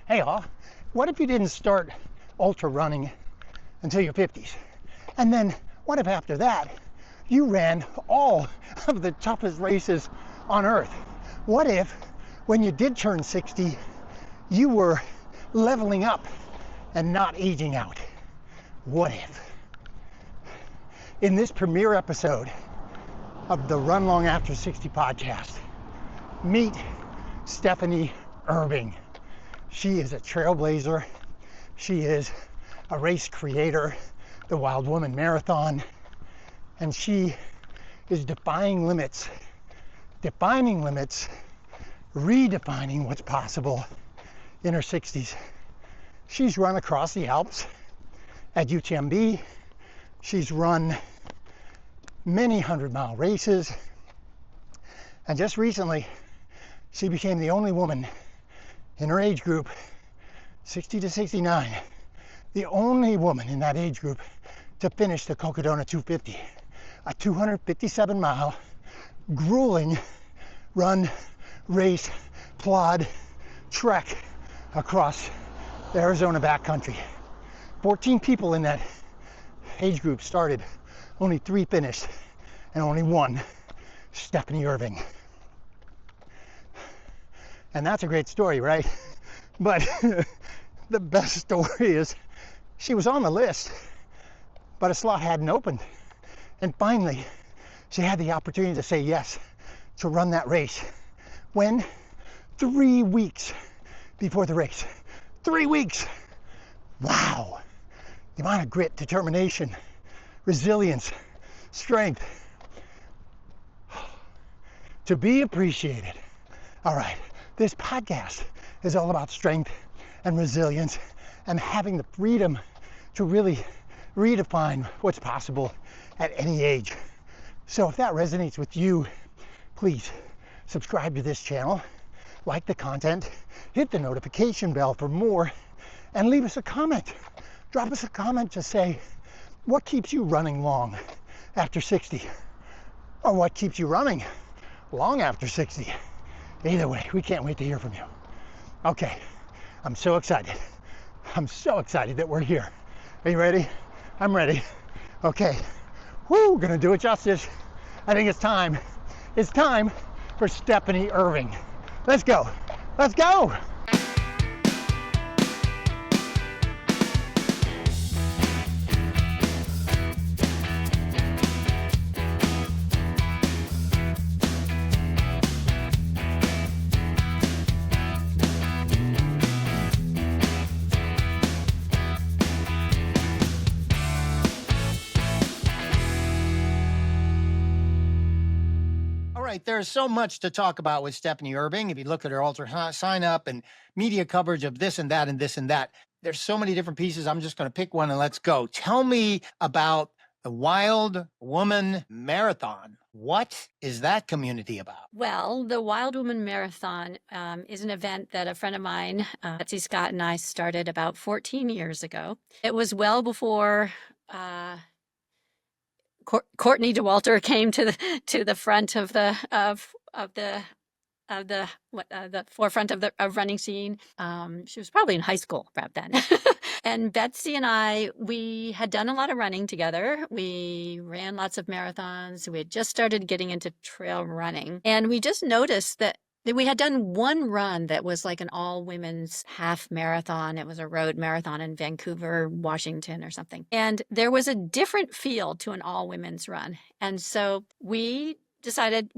Hey all, what if you didn't start ultra running until your 50s? And then what if after that you ran all of the toughest races on earth? What if when you did turn 60, you were leveling up and not aging out? What if? In this premiere episode of the Run Long After 60 podcast, meet Stephanie Irving. She is a trailblazer. She is a race creator, the Wild Woman Marathon, and she is defying limits, redefining what's possible in her 60s. She's run across the Alps at UTMB. She's run many 100-mile races, and just recently she became the only woman in her age group, 60 to 69, the only woman in that age group to finish the Cocodona 250, a 257-mile grueling run, race, plod, trek across the Arizona backcountry. 14 people in that age group started, only 3 finished, and only one, Stephanie Irving. And that's a great story, right? But the best story is she was on the list, but a slot hadn't opened. And finally, she had the opportunity to say yes to run that race. When? 3 weeks before the race. 3 weeks! Wow! The amount of grit, determination, resilience, strength to be appreciated. All right. This podcast is all about strength and resilience and having the freedom to really redefine what's possible at any age. So if that resonates with you, please subscribe to this channel, like the content, hit the notification bell for more, and leave us a comment. Drop us a comment to say what keeps you running long after 60, or what keeps you running long after 60. Either way, we can't wait to hear from you. Okay, I'm so excited. I'm so excited that we're here. Are you ready? I'm ready. Okay, woo, gonna do it justice. I think it's time. It's time for Stephanie Irving. Let's go. Let's go. There's so much to talk about with Stephanie Irving. If you look at her ultra sign up and media coverage of this and that and this and that, there's so many different pieces. I'm just going to pick one and let's go. Tell me about the Wild Woman Marathon. What is that community about? Well, the Wild Woman Marathon is an event that a friend of mine, Betsy Scott, and I started about 14 years ago. It was well before Courtney DeWalter came to the front of the forefront of the running scene. She was probably in high school about then. And Betsy and I, we had done a lot of running together. We ran lots of marathons. We had just started getting into trail running, and we just noticed that we had done one run that was like an all-women's half marathon. It was a road marathon in Vancouver, Washington or something. And there was a different feel to an all-women's run. And so we decided,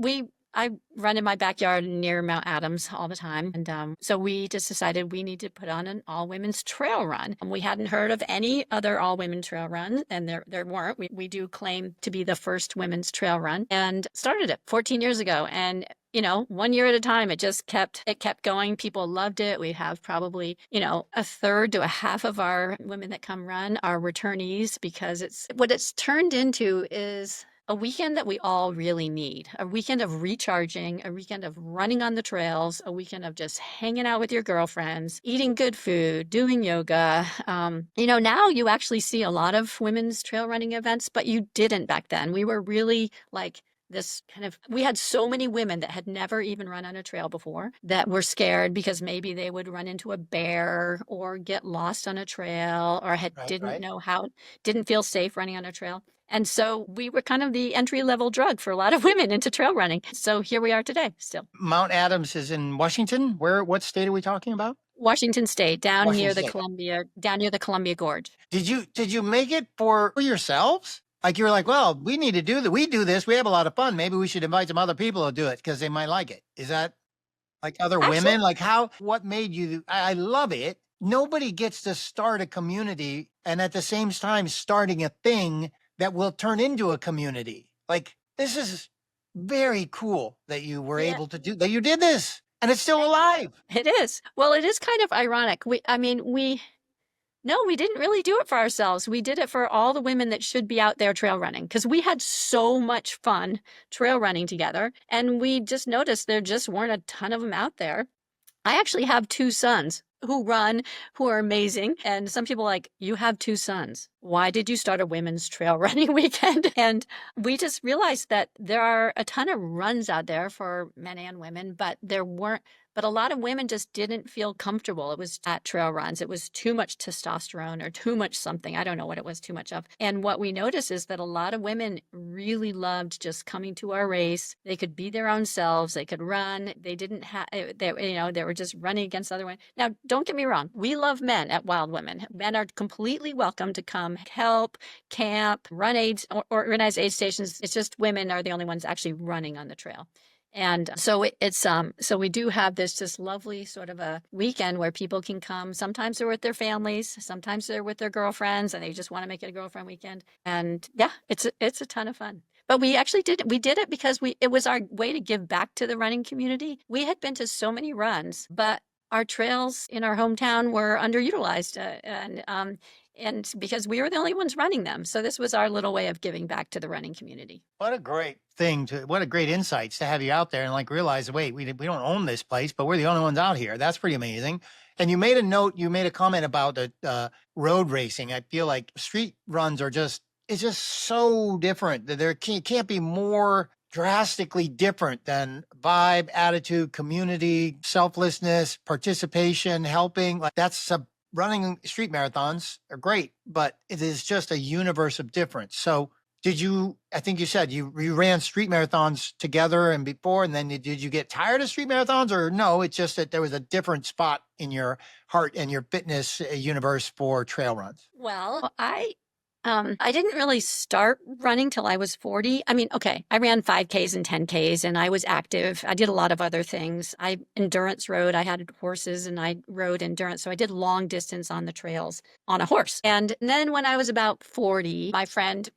I run in my backyard near Mount Adams all the time. And so we just decided we need to put on an all-women's trail run. And we hadn't heard of any other all-women trail run, and there weren't. We do claim to be the first women's trail run, and started it 14 years ago. And 1 year at a time, it kept going. People loved it. We have probably, a third to a half of our women that come run are returnees, because what it's turned into is a weekend that we all really need, a weekend of recharging, a weekend of running on the trails, a weekend of just hanging out with your girlfriends, eating good food, doing yoga. Now you actually see a lot of women's trail running events, but you didn't back then. We were really like this kind of, we had so many women that had never even run on a trail before that were scared because maybe they would run into a bear or get lost on a trail or Right, didn't right. know how, didn't feel safe running on a trail. And so we were kind of the entry level drug for a lot of women into trail running. So here we are today still. Mount Adams is in Washington. What state are we talking about? Washington State, Washington State. down near the Columbia Gorge. Did you make it for yourselves? Like you were like, well, we need to do that. We do this. We have a lot of fun. Maybe we should invite some other people to do it because they might like it. Is that like other Actually, women? Like what made you? I love it. Nobody gets to start a community and at the same time starting a thing that will turn into a community. Like this is very cool that you were yeah, able to do that. You did this and it's still alive. it is. Well, it is kind of ironic. No, we didn't really do it for ourselves. We did it for all the women that should be out there trail running because we had so much fun trail running together. And we just noticed there just weren't a ton of them out there. I actually have 2 sons who run, who are amazing. And some people are like, you have 2 sons. Why did you start a women's trail running weekend? And we just realized that there are a ton of runs out there for men and women, but a lot of women just didn't feel comfortable. It was at trail runs. It was too much testosterone or too much something. I don't know what it was too much of. And what we noticed is that a lot of women really loved just coming to our race. They could be their own selves. They could run. They didn't have, they were just running against other women. Now, don't get me wrong. We love men at Wild Women. Men are completely welcome to come help, camp, run aids, or organize aid stations. It's just women are the only ones actually running on the trail. And so so we do have this just lovely sort of a weekend where people can come. Sometimes they're with their families, sometimes they're with their girlfriends, and they just want to make it a girlfriend weekend. And yeah, it's a ton of fun. But we actually did it because it was our way to give back to the running community. We had been to so many runs, but our trails in our hometown were underutilized, and because we were the only ones running them. So this was our little way of giving back to the running community. What a great what a great insights to have you out there and like realize, wait, we don't own this place, but we're the only ones out here. That's pretty amazing. And you made a comment about the road racing. I feel like street runs it's just so different that there can't be more drastically different than vibe, attitude, community, selflessness, participation, helping. Like running street marathons are great, but it is just a universe of difference. So I think you said you ran street marathons together and before, and then did you get tired of street marathons or no? It's just that there was a different spot in your heart and your fitness universe for trail runs. Well, I didn't really start running till I was 40. I mean, okay, I ran 5Ks and 10Ks and I was active. I did a lot of other things. I endurance rode. I had horses and I rode endurance. So I did long distance on the trails on a horse. And then when I was about 40, my friend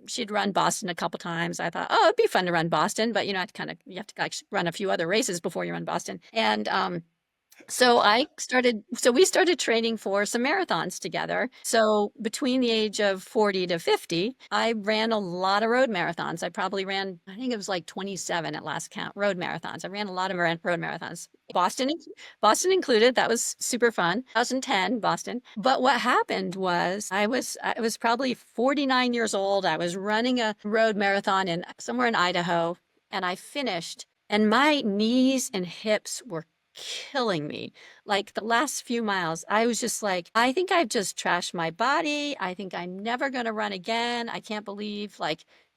she'd run Boston a couple times. I thought, oh, it'd be fun to run Boston, but you have to like run a few other races before you run Boston. And so we started training for some marathons together. So between the age of 40 to 50, I ran a lot of road marathons. I think it was like 27 at last count, road marathons. I ran a lot of road marathons. Boston included. That was super fun. 2010, Boston. But what happened was I was probably 49 years old. I was running a road marathon somewhere in Idaho, and I finished, and my knees and hips were killing me. Like the last few miles, I was just like, I think I've just trashed my body. I think I'm never going to run again. I can't believe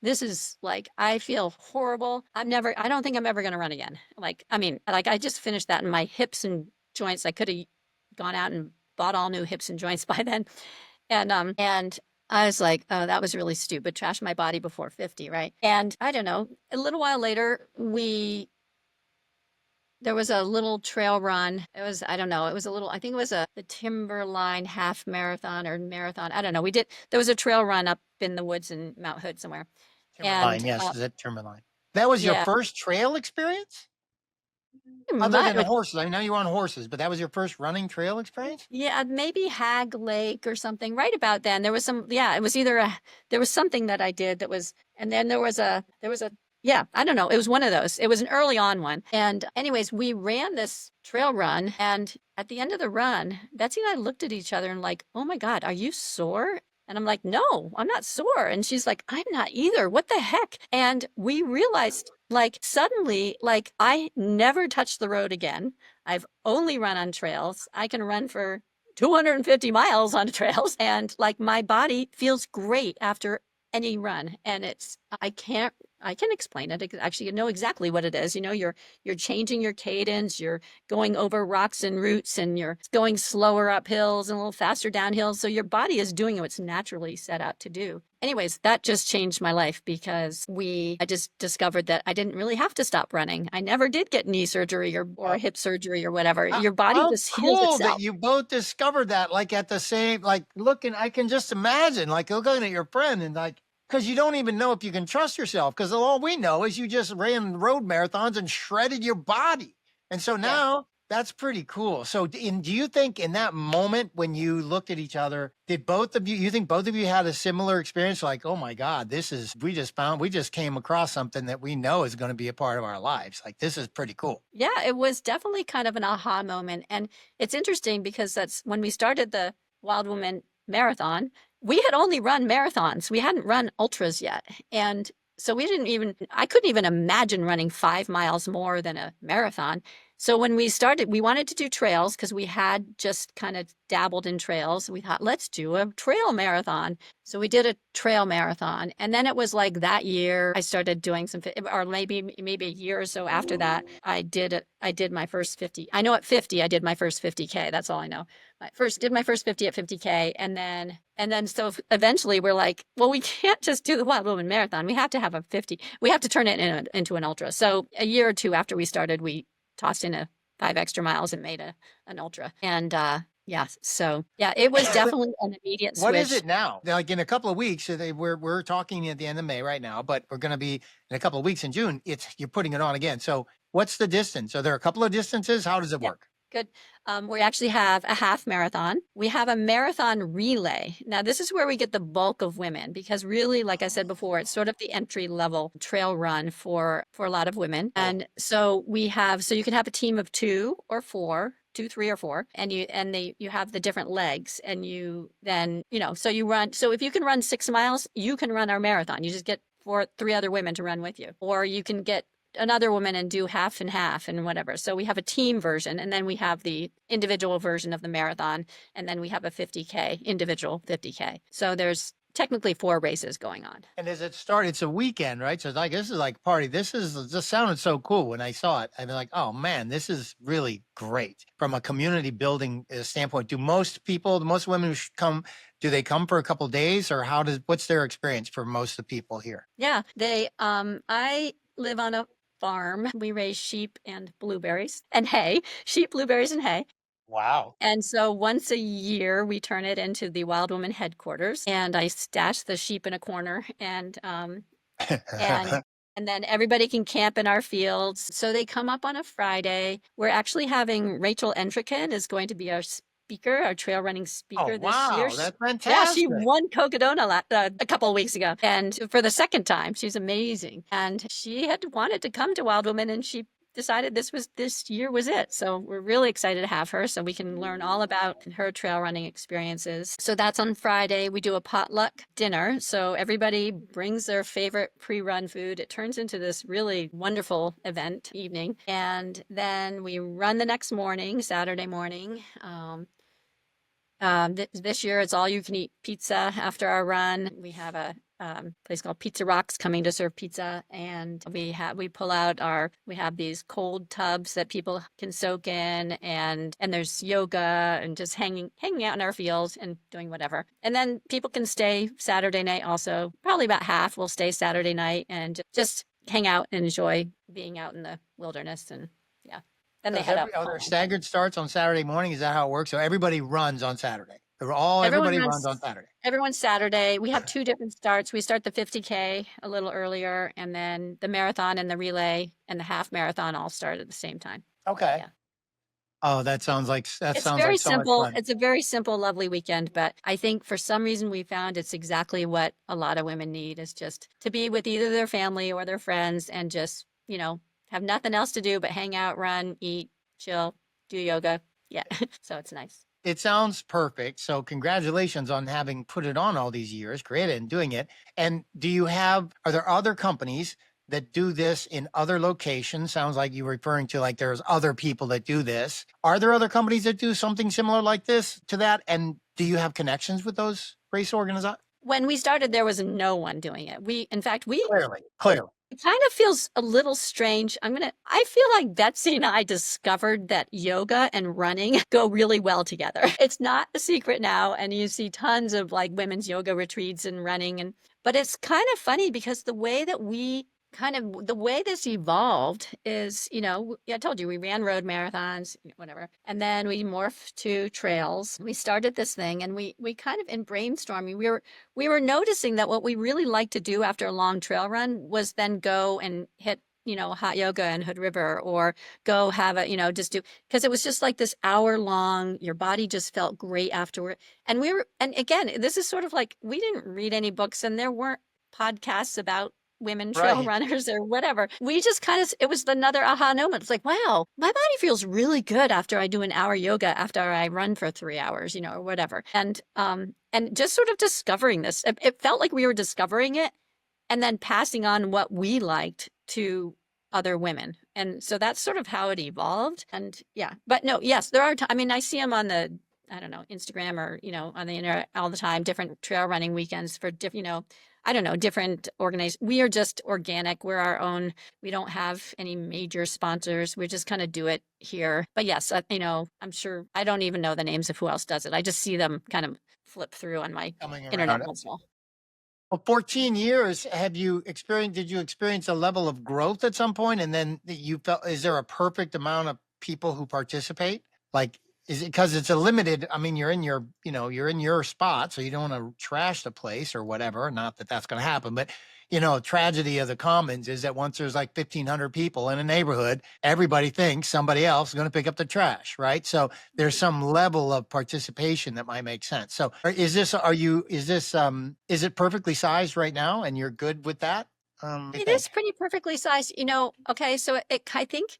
this is like, I feel horrible. I don't think I'm ever going to run again. I just finished that, and my hips and joints, I could have gone out and bought all new hips and joints by then. And I was like, oh, that was really stupid. Trash my body before 50, right? And I don't know, a little while later, there was a little trail run. It was, I don't know, I think it was the Timberline half marathon or marathon. I don't know. There was a trail run up in the woods in Mount Hood somewhere. Timberline, yes, is that Timberline? That was your first trail experience? Other than the horses. I know you were on horses, but that was your first running trail experience? Yeah, maybe Hag Lake or something. Right about then, there was it was there was something that I did that was, and then there was a, yeah, I don't know. It was one of those. It was an early on one. And anyways, we ran this trail run. And at the end of the run, Betsy and I looked at each other and like, oh my God, are you sore? And I'm like, no, I'm not sore. And she's like, I'm not either. What the heck? And we realized like suddenly, like I never touched the road again. I've only run on trails. I can run for 250 miles on trails. And like my body feels great after any run. And I can explain it. Actually, you know exactly what it is. You know, you're changing your cadence, you're going over rocks and roots, and you're going slower up hills and a little faster down hills. So your body is doing what it's naturally set out to do. Anyways, that just changed my life because I just discovered that I didn't really have to stop running. I never did get knee surgery or hip surgery or whatever. Your body How just heals cool itself. that you both discovered that, like at the same, like looking, I can just imagine, like looking at your friend and like, because you don't even know if you can trust yourself. Because all we know is you just ran road marathons and shredded your body. And so now that's pretty cool. So do you think in that moment when you looked at each other, did you think both of you had a similar experience? Like, oh my God, we just came across something that we know is going to be a part of our lives. Like, this is pretty cool. Yeah, it was definitely kind of an aha moment. And it's interesting because that's when we started the Wild Woman Marathon, we had only run marathons. We hadn't run ultras yet. And so I couldn't even imagine running 5 miles more than a marathon. So when we started, we wanted to do trails because we had just kind of dabbled in trails. We thought, let's do a trail marathon. So we did a trail marathon. And then it was like that year I started doing or maybe a year or so after that, I did my first 50. I know at 50, I did my first 50K. That's all I know. Did my first 50 at 50K. And then so eventually we're like, well, we can't just do the Wild Woman Marathon. We have to have a 50. We have to turn it into an ultra. So a year or two after we started, we tossed in 5 extra miles and made an ultra. And so it was definitely an immediate switch. What is it now? Like in a couple of weeks, we're talking at the end of May right now, but we're going to be in a couple of weeks in June. You're putting it on again. So what's the distance? Are there a couple of distances? How does it work? Good. We actually have a half marathon. We have a marathon relay. Now, this is where we get the bulk of women because really, like I said before, it's sort of the entry level trail run for a lot of women. And so you can have a team of 2 or 4, 2, 3, or 4, and you have the different legs, and you then, so you run. So if you can run 6 miles, you can run our marathon. You just get 3 other women to run with you, or you can get another woman and do half and half and whatever. So we have a team version, and then we have the individual version of the marathon, and then we have a 50K, individual 50K. So there's technically 4 races going on. And as it started, it's a weekend, right? So it's like, this is like party. This just sounded so cool when I saw it. I was like, oh man, this is really great from a community building standpoint. Do most women who come, do they come for a couple of days, or what's their experience for most of the people here? Yeah, I live on a farm. We raise sheep and blueberries and hay, blueberries and hay. Wow. And so once a year, we turn it into the Wild Woman headquarters, and I stash the sheep in a corner, and then everybody can camp in our fields. So they come up on a Friday. We're actually having Rachel Entrican is going to be our speaker, our trail running speaker this year. That's fantastic. Yeah, she won Cocodona a couple of weeks ago, and for the second time. She's amazing. And she had wanted to come to Wild Woman, and she decided this year was it. So we're really excited to have her so we can learn all about her trail running experiences. So that's on Friday. We do a potluck dinner. So everybody brings their favorite pre-run food. It turns into this really wonderful event evening. And then we run the next morning, Saturday morning. This year it's all you can eat pizza after our run. We have a place called Pizza Rocks coming to serve pizza, and we have these cold tubs that people can soak in, and there's yoga and just hanging out in our fields and doing whatever. And then people can stay Saturday night also. Probably about half will stay Saturday night and just hang out and enjoy being out in the wilderness. And then they head up. Are there staggered starts on Saturday morning? Is that how it works? So everybody runs on Saturday. Everybody runs on Saturday. Everyone's Saturday. We have 2 different starts. We start the 50K a little earlier, and then the marathon and the relay and the half marathon all start at the same time. Okay. Yeah. Oh, that sounds like so It's very simple. much fun. It's a very simple, lovely weekend, but I think for some reason we found it's exactly what a lot of women need, is just to be with either their family or their friends and just, have nothing else to do but hang out, run, eat, chill, do yoga. Yeah. So it's nice. It sounds perfect. So congratulations on having put it on all these years, created and doing it. And are there other companies that do this in other locations? Sounds like you're referring to like there's other people that do this. Are there other companies that do something similar like this to that? And do you have connections with those race organizers? When we started, there was no one doing it. In fact, Clearly. it kind of feels a little strange. I feel like Betsy and I discovered that yoga and running go really well together. It's not a secret now. And you see tons of like women's yoga retreats and running. But it's kind of funny because the way this evolved is, I told you we ran road marathons, whatever. And then we morphed to trails. We started this thing and we kind of in brainstorming, we were noticing that what we really liked to do after a long trail run was then go and hit, hot yoga in Hood River, or go have just do, because it was just like this hour long, your body just felt great afterward. And again, this is sort of like, we didn't read any books and there weren't podcasts about women trail runners or whatever. We just it was another aha moment. It's like, wow, my body feels really good after I do an hour yoga, after I run for 3 hours, or whatever. And just sort of discovering this, it felt like we were discovering it and then passing on what we liked to other women. And so that's sort of how it evolved. And yeah, but no, yes, there are, I see them on the, I don't know, Instagram or, on the internet all the time, different trail running weekends for different, different organizations. We are just organic. We're our own. We don't have any major sponsors. We just kind of do it here. But yes, I'm sure, I don't even know the names of who else does it. I just see them kind of flip through on my internet as well. Well, 14 years, did you experience a level of growth at some point? And then is there a perfect amount of people who participate? Like, is it because it's a limited, you're in your spot, so you don't want to trash the place or whatever. Not that that's going to happen, but tragedy of the commons is that once there's like 1,500 people in a neighborhood, everybody thinks somebody else is going to pick up the trash, right? So there's some level of participation that might make sense. So is it perfectly sized right now and you're good with that? It is pretty perfectly sized, okay. So I think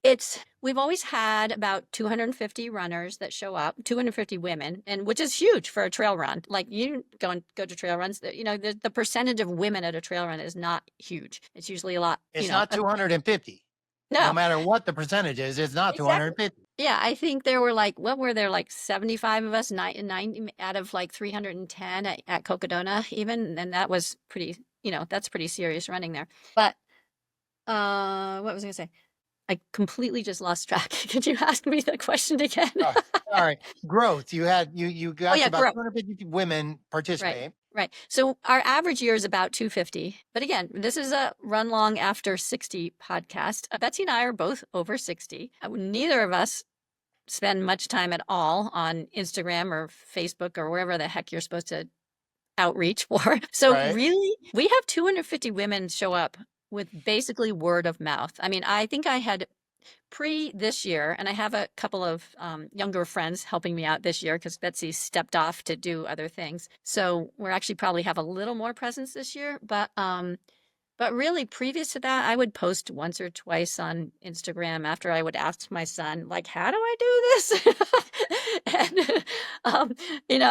we've always had about 250 runners that show up, 250 women, and which is huge for a trail run. Like you go to trail runs, the percentage of women at a trail run is not huge. It's usually a lot. It's not 250. No matter what the percentage is, it's not 250. Yeah, I think there were like 75 of us, 90 out of like 310 at Cocodona even, and that was pretty, that's pretty serious running there. But what was I gonna say? I completely just lost track. Could you ask me the question again? Sorry. Growth. You got about 250 women participate. Right. So our average year is about 250. But again, this is a Run Long After 60 podcast. Betsy and I are both over 60. Neither of us spend much time at all on Instagram or Facebook or wherever the heck you're supposed to outreach for. So really, we have 250 women show up with basically word of mouth. I think I had this year, and I have a couple of younger friends helping me out this year because Betsy stepped off to do other things. So we're actually probably have a little more presence this year. But really, previous to that, I would post once or twice on Instagram after I would ask my son, like, how do I do this? And,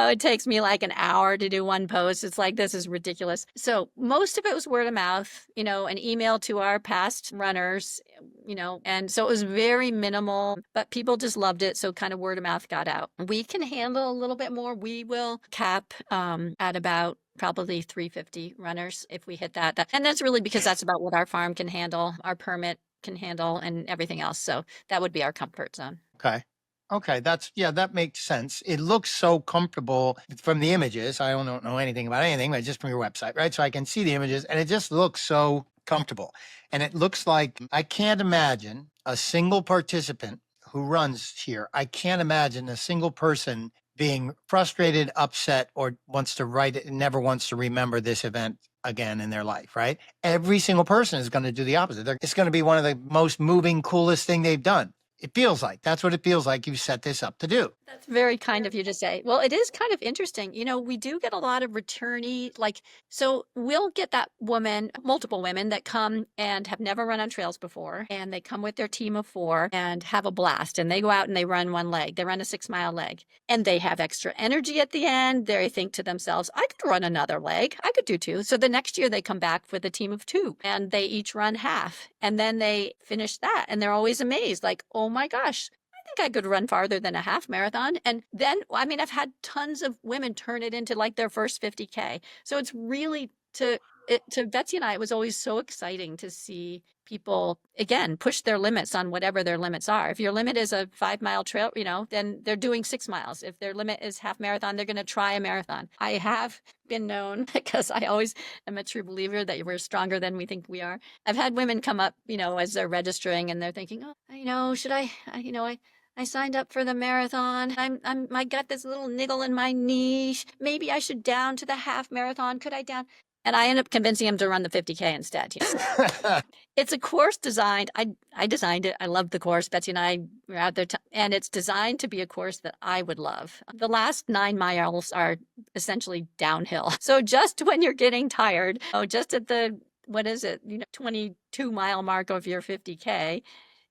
it takes me like an hour to do one post. It's like, this is ridiculous. So most of it was word of mouth, an email to our past runners, and so it was very minimal, but people just loved it. So kind of word of mouth got out. We can handle a little bit more. We will cap at about probably 350 runners if we hit that. And that's really because that's about what our farm can handle, our permit can handle, and everything else. So that would be our comfort zone. Okay. That makes sense. It looks so comfortable from the images. I don't know anything about anything, but just from your website, right? So I can see the images and it just looks so comfortable. And it looks like, I can't imagine a single participant who runs here. I can't imagine a single person being frustrated, upset, or wants to write it and never wants to remember this event again in their life, right? Every single person is going to do the opposite. It's going to be one of the most moving, coolest thing they've done. It feels like, that's what it feels like you set this up to do. That's very kind of you to say. Well, it is kind of interesting. We do get a lot of returnee, so we'll get that woman, multiple women that come and have never run on trails before, and they come with their team of 4 and have a blast. And they go out and they run one leg. They run a 6-mile leg, and they have extra energy at the end. They think to themselves, I could run another leg. I could do 2. So the next year they come back with a team of 2, and they each run half, and then they finish that, and they're always amazed, like, oh my gosh, I could run farther than a half marathon. And then, I've had tons of women turn it into like their first 50K. So it's really to Betsy and I, it was always so exciting to see people, again, push their limits on whatever their limits are. If your limit is a 5-mile trail, then they're doing 6 miles. If their limit is half marathon, they're going to try a marathon. I have been known, because I always am a true believer that we're stronger than we think we are. I've had women come up, as they're registering, and they're thinking, oh, should I signed up for the marathon. I got this little niggle in my knee. Maybe I should down to the half marathon. Could I down? And I end up convincing him to run the 50K instead. It's a course designed. I designed it. I love the course. Betsy and I were out there, and it's designed to be a course that I would love. The last 9 miles are essentially downhill. So just when you're getting tired, just at the 22-mile mark of your 50K,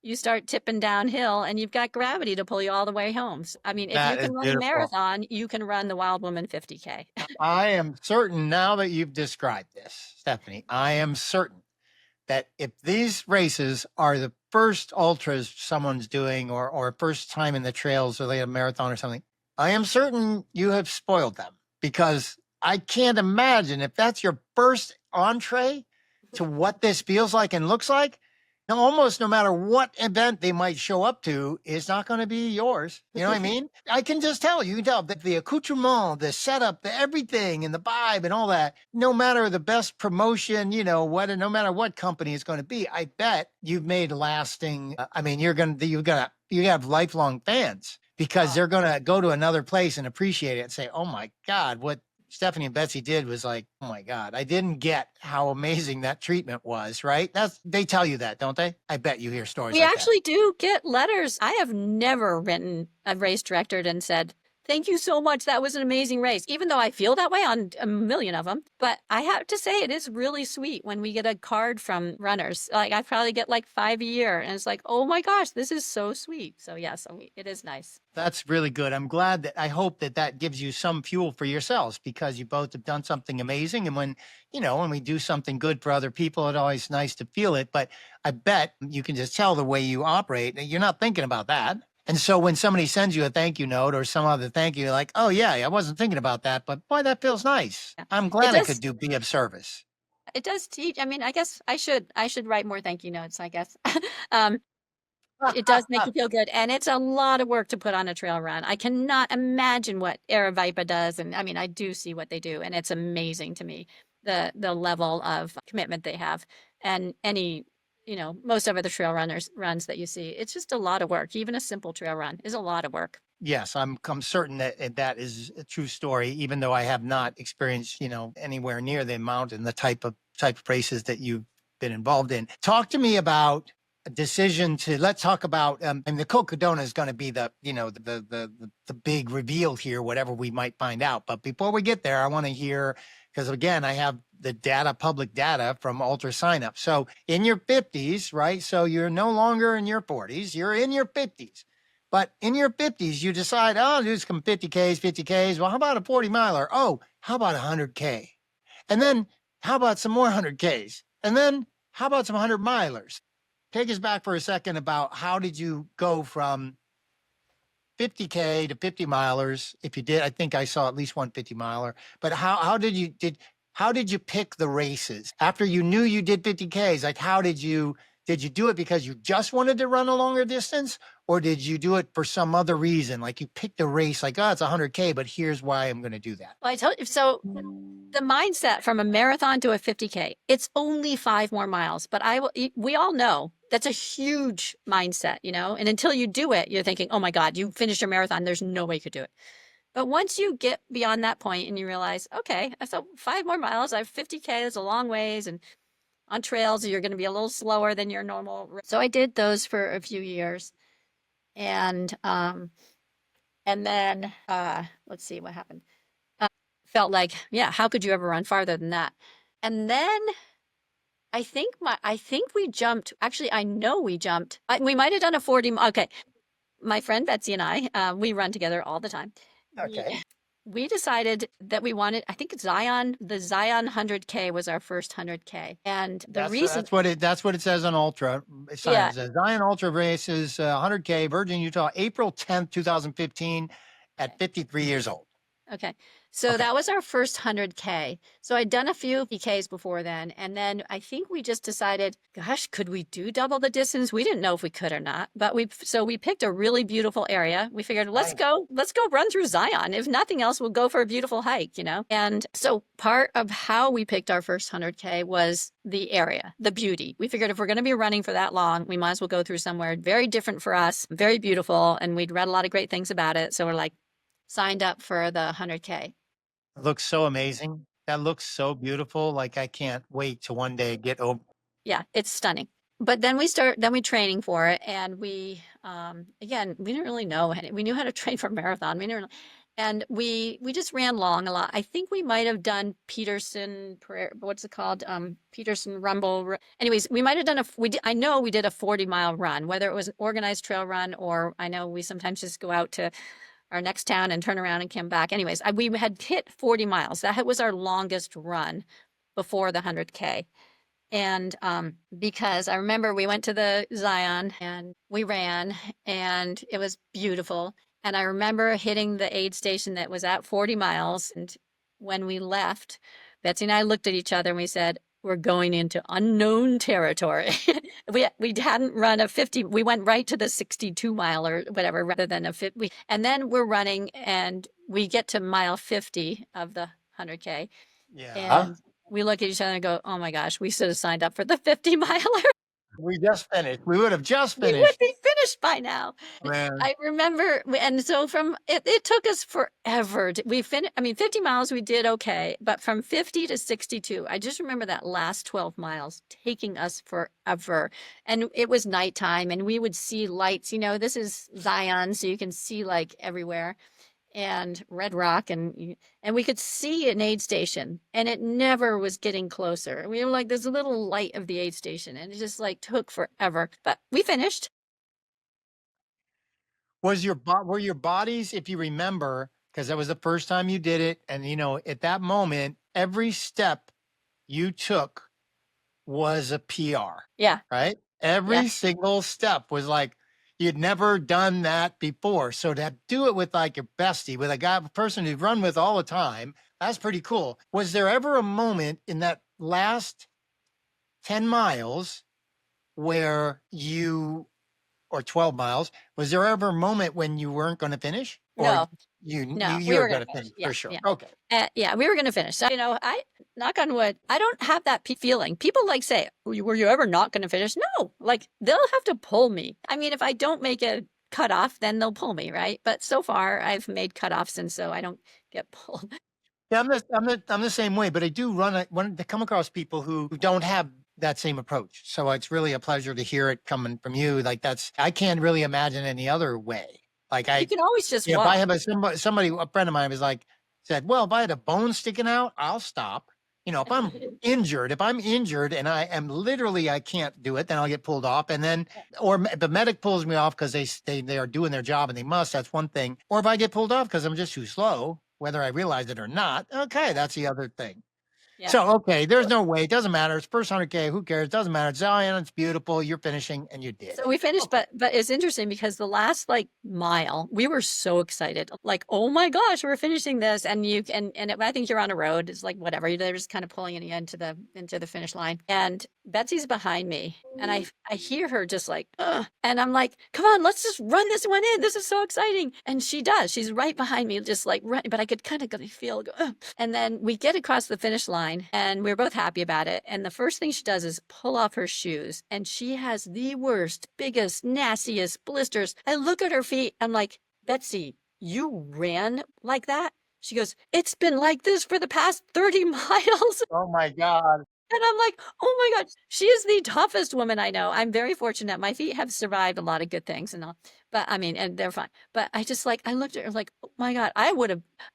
you start tipping downhill, and you've got gravity to pull you all the way home. So, if you can run a marathon, you can run the Wild Woman 50K. I am certain, now that you've described this, Stephanie, I am certain that if these races are the first ultras someone's doing, or first time in the trails, or they have a marathon or something, I am certain you have spoiled them, because I can't imagine if that's your first entree to what this feels like and looks like. Now, almost no matter what event they might show up to, it's not going to be yours. You know what I mean? I can just tell. You can tell that the accoutrement, the setup, the everything, and the vibe and all that, no matter the best promotion, no matter what company it's going to be, I bet you've made lasting. You have lifelong fans, because they're going to go to another place and appreciate it and say, oh my God, what Stephanie and Betsy did was like, oh my God, I didn't get how amazing that treatment was, right? They tell you that, don't they? I bet you hear stories We like actually do get letters. I have never written a race director and said, thank you so much. That was an amazing race. Even though I feel that way on a million of them. But I have to say, it is really sweet when we get a card from runners. Like, I probably get like 5 a year. And it's like, oh my gosh, this is so sweet. So yes, it is nice. That's really good. I'm glad I hope that gives you some fuel for yourselves, because you both have done something amazing. And when we do something good for other people, it's always nice to feel it. But I bet you can just tell the way you operate, you're not thinking about that. And so when somebody sends you a thank you note or some other thank you, you're like, oh yeah, I wasn't thinking about that, but boy, that feels nice. I'm glad I could be of service. It does teach. I guess I should write more thank you notes, I guess. It does make you feel good. And it's a lot of work to put on a trail run. I cannot imagine what Aravaipa does. And I do see what they do, and it's amazing to me, the level of commitment they have. And most of the trail runs that you see, it's just a lot of work. Even a simple trail run is a lot of work. Yes, I'm certain that is a true story, even though I have not experienced, anywhere near the amount and the type of races that you've been involved in. Talk to me about a decision let's talk about, and the Cocodona is going to be the big reveal here, whatever we might find out. But before we get there, I want to hear, because again, I have the public data from ultra sign up. So in your 50s, right? So you're no longer in your 40s, you're in your 50s. But in your 50s, you decide, I'll do some 50Ks. Well, how about a 40 miler? Oh, how about 100K? And then how about some more 100Ks? And then how about some 100 milers? Take us back for a second about how did you go from 50K to 50 milers? If you did, I think I saw at least one 50 miler. But how did you pick the races after you knew you did 50Ks? Like, how did you do it because you just wanted to run a longer distance, or did you do it for some other reason? Like, you picked a race, like, oh, it's 100K, but here's why I'm going to do that. Well, I tell you, so the mindset from a marathon to a 50K, it's only 5 more miles, but we all know that's a huge mindset, and until you do it, you're thinking, oh my God, you finished your marathon. There's no way you could do it. But once you get beyond that point and you realize, okay, so 5 more miles, I have 50K, that's a long ways. And on trails, you're going to be a little slower than your normal. So I did those for a few years. And And then, let's see what happened. Felt like, yeah, how could you ever run farther than that? And then I think we jumped. Actually, I know we jumped. We might have done a 40. Okay, my friend Betsy and I, we run together all the time. Okay. We decided that we wanted, I think the Zion 100K was our first 100K. And the reason, That's what it says on Ultra. yeah, It says Zion Ultra races 100K, Virgin, Utah, April 10th, 2015, at 53 years old. okay. So Okay. that was our first 100K. So I'd done a few PKs before then. And then I think we just decided, gosh, could we do double the distance? We didn't know if we could or not. But we picked a really beautiful area. We figured, let's go run through Zion. If nothing else, we'll go for a beautiful hike, you know? And so part of how we picked our first 100K was the area, the beauty. We figured if we're going to be running for that long, we might as well go through somewhere very different for us, very beautiful. And we'd read a lot of great things about it. So we're like, signed up for the 100K. It looks so amazing. That looks so beautiful. Like I can't wait to one day get over. Yeah, it's stunning. But then we training for it, and again, we didn't really know. We knew how to train for a marathon. And we just ran long a lot. I think we might have done Peterson, what's it called? Peterson Rumble. Anyways, we might have done I know we did a 40-mile run, whether it was an organized trail run, or I know we sometimes just go out to our next town and turn around and come back. Anyways, we had hit 40 miles. That was our longest run before the 100K. And because I remember we went to the Zion and we ran and it was beautiful. And I remember hitting the aid station that was at 40 miles. And when we left, Betsy and I looked at each other and we said, we're going into unknown territory. we hadn't run a 50. We went right to the 62 mile or whatever rather than a 50. And then we're running and we get to mile 50 of the 100K. Yeah. And we look at each other and go, oh my gosh, we should have signed up for the 50 miler. We just finished. We would have just We would finished. be finished by now. Man. I remember, and so it took us forever. We finished, 50 miles we did okay, but from 50 to 62, I just remember that last 12 miles taking us forever. And it was nighttime and we would see lights, this is Zion, so you can see like everywhere. And Red Rock, and we could see an aid station, and it never was getting closer. We were like, there's a little light of the aid station, and it just like took forever. But we finished. Were your bodies, if you remember, because that was the first time you did it, and at that moment, every step you took was a PR. Yeah. Right? Every single step was like you'd never done that before. So to do it with like your bestie, with a person you've run with all the time, that's pretty cool. Was there ever a moment in that last 10 miles where or 12 miles, was there ever a moment when you weren't going to finish? No. You we were going to finish for sure. Yeah. Okay. Yeah, we were going to finish. So, I knock on wood, I don't have that feeling. People like say, were you ever not going to finish? No, like they'll have to pull me. If I don't make a cutoff, then they'll pull me, right? But so far I've made cutoffs, and so I don't get pulled. Yeah, I'm the same way, but I do when to come across people who don't have that same approach. So it's really a pleasure to hear it coming from you. Like I can't really imagine any other way. Like you can always just if walk. I have a friend of mine was said, well, if I had a bone sticking out, I'll stop. If I'm injured and I am literally, I can't do it, then I'll get pulled off. And then, or the medic pulls me off because they are doing their job and they must, that's one thing. Or if I get pulled off because I'm just too slow, whether I realize it or not, okay, that's the other thing. Yeah. So, okay, there's no way. It doesn't matter. It's first 100K. Who cares? It doesn't matter. It's Zion. It's beautiful. You're finishing, and you did. So we finished, but it's interesting because the last mile, we were so excited. Like, oh my gosh, we're finishing this, and I think you're on a road. It's like whatever. They're just kind of pulling you into the finish line. And Betsy's behind me, and I hear her just like, ugh. And I'm like, come on, let's just run this one in. This is so exciting. And she does. She's right behind me, just like running. But I could kind of feel, ugh. And then we get across the finish line. And we were both happy about it. And the first thing she does is pull off her shoes. And she has the worst, biggest, nastiest blisters. I look at her feet. I'm like, Betsy, you ran like that? She goes, it's been like this for the past 30 miles. Oh my God. And I'm like, oh my God, she is the toughest woman I know. I'm very fortunate. My feet have survived a lot of good things and all, but I mean, and they're fine. But I just like, I looked at her like, oh my God, I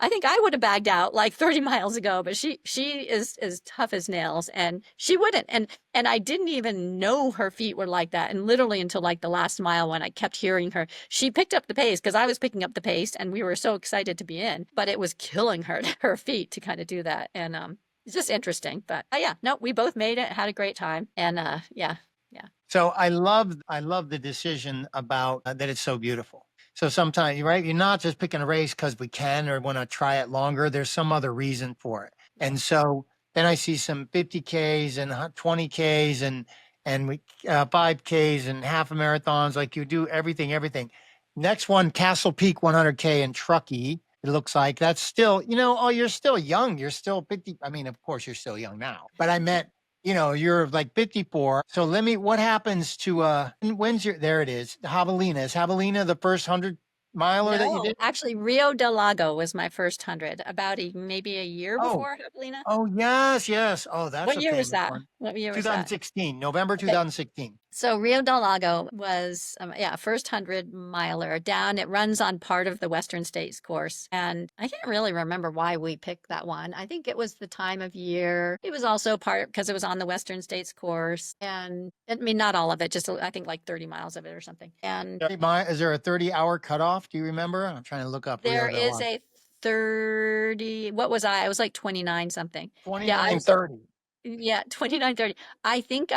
think I would have bagged out like 30 miles ago, but she is as tough as nails and she wouldn't. And I didn't even know her feet were like that. And literally until like the last mile when I kept hearing her, she picked up the pace because I was picking up the pace and we were so excited to be in, but it was killing her, her feet to kind of do that. And, it's just interesting, but yeah, no, we both made it, had a great time, and yeah, yeah, So I love the decision about that it's so beautiful. So sometimes, right, you're not just picking a race because we can or want to try it longer. There's some other reason for it. yeah. And so then I see some 50Ks and 20Ks and 5Ks and half marathons. Like you do everything. Next one, Castle Peak 100K in Truckee. It looks like that's still, oh, you're still young. You're still 50. I mean, of course, you're still young now, but I meant you're like 54. So what happens to, there it is, Javelina. Is Javelina the first 100-miler that you No, did? actually, Rio del Lago was my first 100, about maybe a year Oh, before Javelina. oh, yes. Oh, that's What a year was famous that? one. What year was that? 2016, November Okay. 2016. So Rio del Lago was, first 100-miler down. It runs on part of the Western States course. And I can't really remember why we picked that one. I think it was the time of year. It was also part because it was on the Western States course. And I mean, not all of it, just I think like 30 miles of it or something. And Is there a 30-hour cutoff? Do you remember? I'm trying to look up Rio there del is Lago. a 30, what was I? I was like 29 something. Yeah, 29:30. yeah, 29:30. I think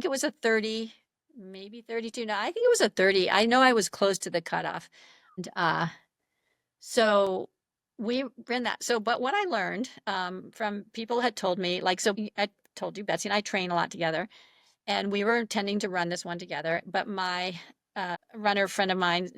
it was a 30, maybe 32. No, I think it was a 30. I know I was close to the cutoff. And so we ran that. So but what I learned from people had told me, like, so I told you Betsy and I train a lot together and we were intending to run this one together, but my runner friend of mine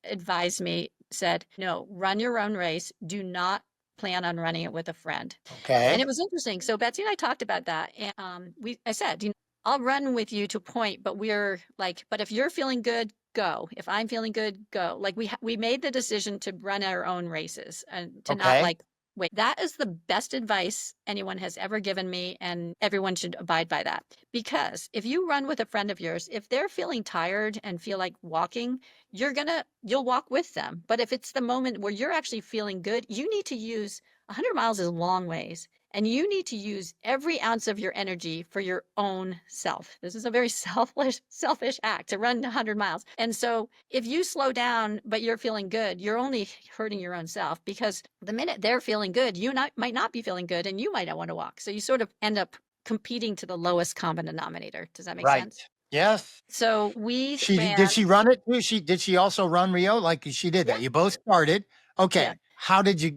advised me, said, no, run your own race. Do not plan on running it with a friend. And Okay. it was interesting. So Betsy and I talked about that. And I said, I'll run with you to a point, but we're like, but if you're feeling good, go. If I'm feeling good, go. Like we made the decision to run our own races and to not Okay. like wait. That is the best advice anyone has ever given me, and everyone should abide by that. Because if you run with a friend of yours, if they're feeling tired and feel like walking, you'll walk with them. But if it's the moment where you're actually feeling good, you need to use 100 miles is a long ways. And you need to use every ounce of your energy for your own self. This is a very selfish act to run 100 miles. And so if you slow down, but you're feeling good, you're only hurting your own self because the minute they're feeling good, might not be feeling good and you might not want to walk. So you sort of end up competing to the lowest common denominator. Does that make Right. sense? Yes. So we Did ran, she run it too? Did she also run Rio? Like she did that. yeah, You both started. Okay. yeah. How did you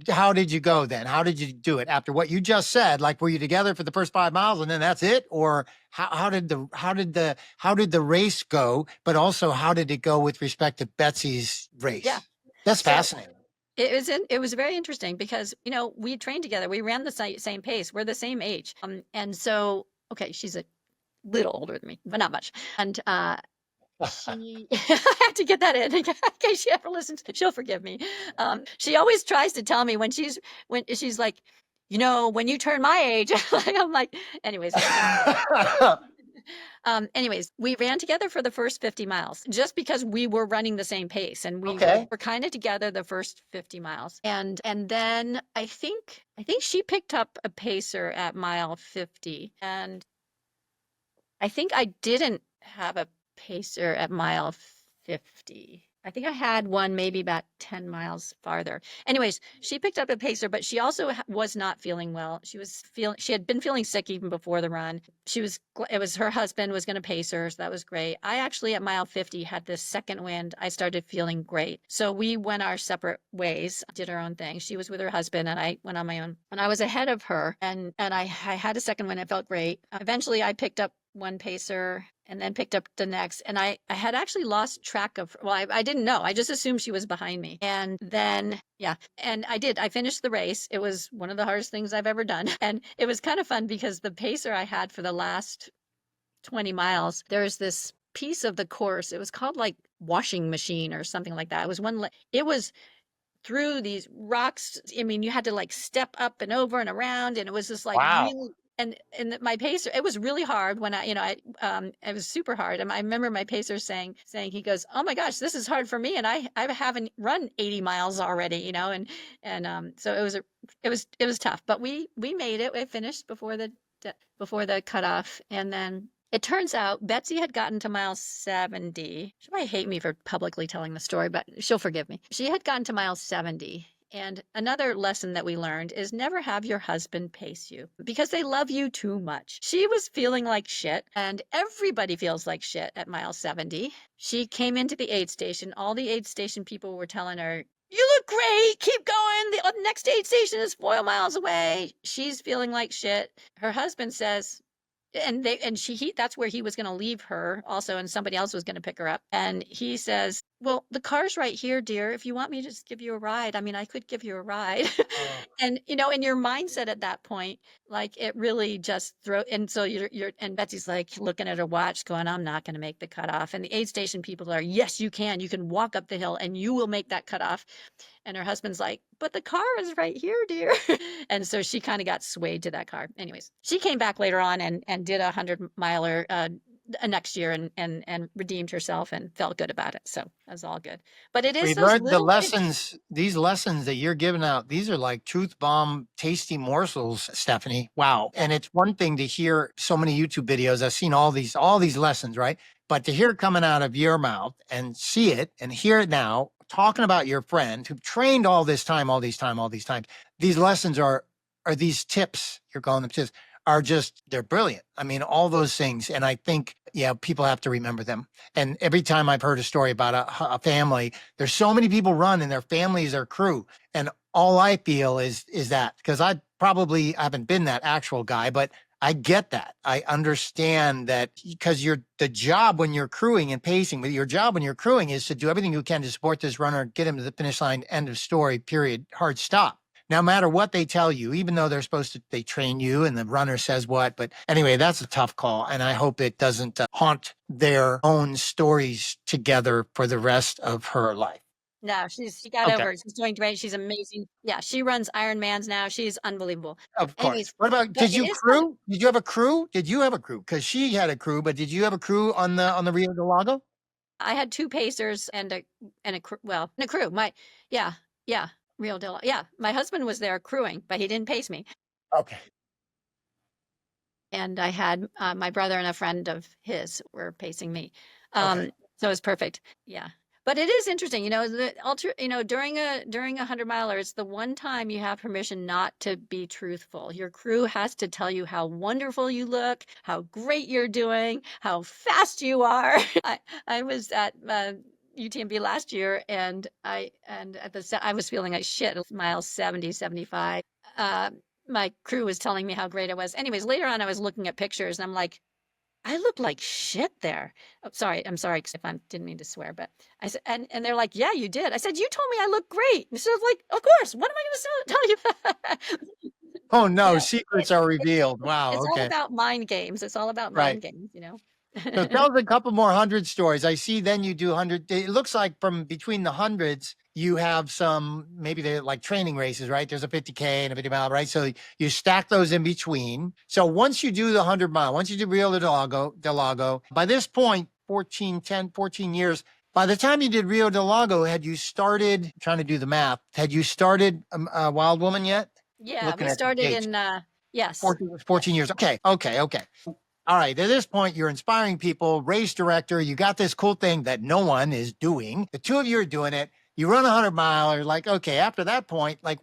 go then? How did you do it after what you just said? Like were you together for the first 5 miles and then that's it? Or how did the race go? But also how did it go with respect to Betsy's race? Yeah. That's So fascinating. it was very interesting because we trained together. We ran the same pace. We're the same age. And so okay, she's a little older than me, but not much. And she I have to get that in case she ever listens. She'll forgive me. She always tries to tell me when she's like, when you turn my age, I'm like, anyways. Anyways, we ran together for the first 50 miles just because we were running the same pace and we Okay. were kind of together the first 50 miles. And then I think she picked up a pacer at mile 50. And I think I didn't have a pacer at mile 50. I think I had one maybe about 10 miles farther. Anyways, she picked up a pacer, but she also was not feeling well. She had been feeling sick even before the run. It was her husband was going to pace her, so that was great. I actually at mile 50 had this second wind. I started feeling great. So we went our separate ways, did our own thing. She was with her husband and I went on my own. And I was ahead of her and I had a second wind. It felt great. Eventually I picked up one pacer and then picked up the next. And I had actually lost track of, I didn't know. I just assumed she was behind me. And then, yeah, and I did. I finished the race. It was one of the hardest things I've ever done. And it was kind of fun because the pacer I had for the last 20 miles, there's this piece of the course. It was called like washing machine or something like that. It was through these rocks. I mean, you had to like step up and over and around. And it was just like Wow. really, and my pacer, it was really hard when it was super hard. And I remember my pacer saying, he goes, "Oh my gosh, this is hard for me. And I haven't run 80 miles already, and so it was tough, but we made it. We finished before the cutoff. And then it turns out Betsy had gotten to mile 70. She might hate me for publicly telling the story, but she'll forgive me. She had gotten to mile 70. And another lesson that we learned is never have your husband pace you because they love you too much. She was feeling like shit, and everybody feels like shit at mile 70. She came into the aid station. All the aid station people were telling her, "You look great. Keep going. The next aid station is 4 miles away." She's feeling like shit. Her husband says, that's where he was going to leave her also, and somebody else was going to pick her up. And he says, "Well, the car's right here, dear. If you want me to just give you a ride, I mean, I could give you a ride." Oh. And in your mindset at that point, like it really just and so and Betsy's like looking at her watch going, "I'm not going to make the cutoff." And the aid station people are, "Yes, you can. You can walk up the hill and you will make that cutoff." And her husband's like, "But the car is right here, dear." And so she kind of got swayed to that car. Anyways, she came back later on and did a 100-miler next year and redeemed herself and felt good about it. So that's all good. But it is We've those learned the little lessons, these lessons that you're giving out. These are like truth bomb, tasty morsels, Stephanie. Wow. And it's one thing to hear so many YouTube videos. I've seen all these lessons, right? But to hear it coming out of your mouth and see it and hear it now, talking about your friend who trained all these times, these lessons are these tips, you're calling them tips, are just, they're brilliant. I mean, all those things. And I think, yeah, people have to remember them. And every time I've heard a story about a family, there's so many people run and their families are crew. And all I feel is that, because I haven't been that actual guy, but I get that. I understand that because the job when you're crewing and pacing, but your job when you're crewing is to do everything you can to support this runner, get him to the finish line, end of story, period, hard stop. No matter what they tell you, even though they train you and the runner says what. But anyway, that's a tough call. And I hope it doesn't haunt their own stories together for the rest of her life. No, she got over it. She's doing great. She's amazing. Yeah, she runs Ironmans now. She's unbelievable. Of course. Anyways, What about, but did you crew? Did you have a crew? Did you have a crew? Because she had a crew, but did you have a crew on the Rio del Lago? I had 2 pacers and a crew. Well, and a crew. Yeah, Rio del Lago. Yeah, my husband was there crewing, but he didn't pace me. Okay. And I had my brother and a friend of his were pacing me. Okay. So it was perfect. Yeah. But it is interesting, during a 100-miler, it's the one time you have permission not to be truthful. Your crew has to tell you how wonderful you look, how great you're doing, how fast you are. I was at UTMB last year, and I was feeling like shit, miles 70, 75. My crew was telling me how great I was. Anyways, later on, I was looking at pictures, and I'm like, I look like shit there. Oh, sorry. I'm sorry if I didn't mean to swear, but I said, and they're like, "Yeah, you did." I said, "You told me I look great." And so I was like, "Of course. What am I going to tell you?" Oh no, Yeah. secrets are revealed. Wow. It's all Okay. about mind games. It's all about Right. mind games. So tell us a couple more 100 stories. I see then you do 100. It looks like from between the hundreds, you have some, maybe they're like training races, right? There's a 50K and a 50-mile, right? So you stack those in between. So once you do the 100-mile, once you do Rio del Lago, by this point, 14 years, by the time you did Rio del Lago, had you started, trying to do the math, had you started Wild Woman yet? Yeah, Looking we at the started dates. in, yes. 14 years. Okay. All right. At this point, you're inspiring people, race director. You got this cool thing that no one is doing. The two of you are doing it. You run a 100-mile. You're like, okay, after that point, like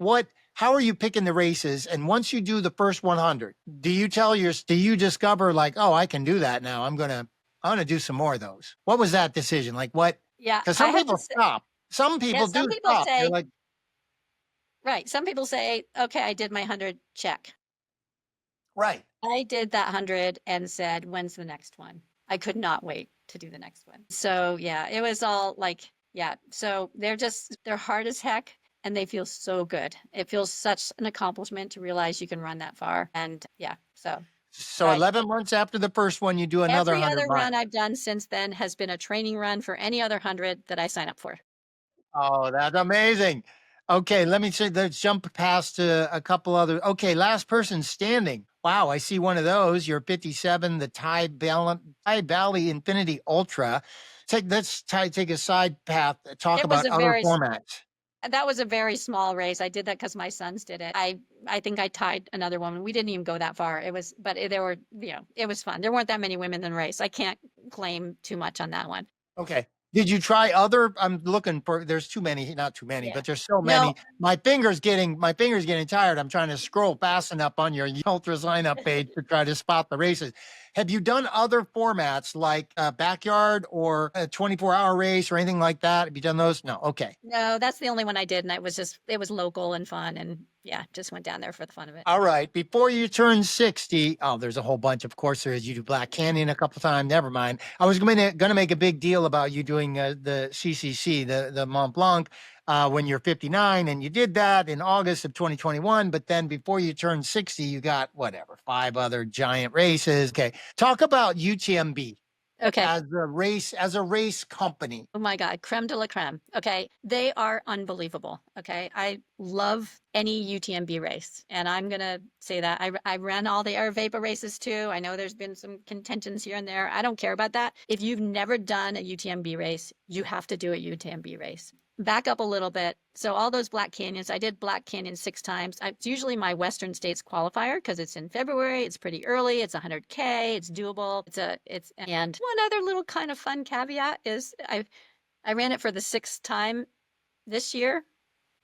how are you picking the races? And once you do the first 100, do you discover like, oh, I can do that now. I'm going to do some more of those. What was that decision? Like what? Yeah. Because some people stop. Some people do some people stop. say, You're like, right. Some people say, okay, I did my 100, check. right. I did that 100 and said, when's the next one? I could not wait to do the next one. So yeah, it was all like, yeah. So they're hard as heck and they feel so good. It feels such an accomplishment to realize you can run that far. And yeah, so 11 months after the first one, you do another 100 every other miles. run I've done since then has been a training run for any other 100 that I sign up for. Oh, that's amazing. Okay, let's jump past a couple other. Okay, last person standing. Wow, I see one of those. You're 57, the Thai Valley Infinity Ultra. Let's take a side path, talk It was about a other very formats. that was a very small race. I did that because my sons did it. I think I tied another woman. We didn't even go that far. There were, it was fun. There weren't that many women in the race. I can't claim too much on that one. Okay. Did you try other? I'm looking for. There's too many, not too many, Yeah. but there's so No, many. My fingers getting tired. I'm trying to scroll fast enough on your Ultra sign up page to try to spot the races. Have you done other formats like a backyard or a 24-hour race or anything like that? Have you done those? No. Okay. no, that's the only one I did. And it was local and fun. And yeah, just went down there for the fun of it. All right. Before you turn 60, oh, there's a whole bunch. Of course, there is. You do Black Canyon a couple times. Never mind. I was going to make a big deal about you doing the CCC, the Mont Blanc, when you're 59, and you did that in August of 2021. But then before you turn 60, you got whatever 5 other giant races. Okay. Talk about UTMB. Okay. As a race company. Oh my God, creme de la creme. Okay. They are unbelievable. Okay. I love any UTMB race. And I'm going to say that I ran all the air vapor races too. I know there's been some contentions here and there. I don't care about that. If you've never done a UTMB race, you have to do a UTMB race. Back up a little bit. So all those Black Canyons, I did Black Canyon 6 times. It's usually my Western States qualifier because it's in February. It's pretty early. It's 100K. It's doable. And one other little kind of fun caveat is I ran it for the 6th time this year.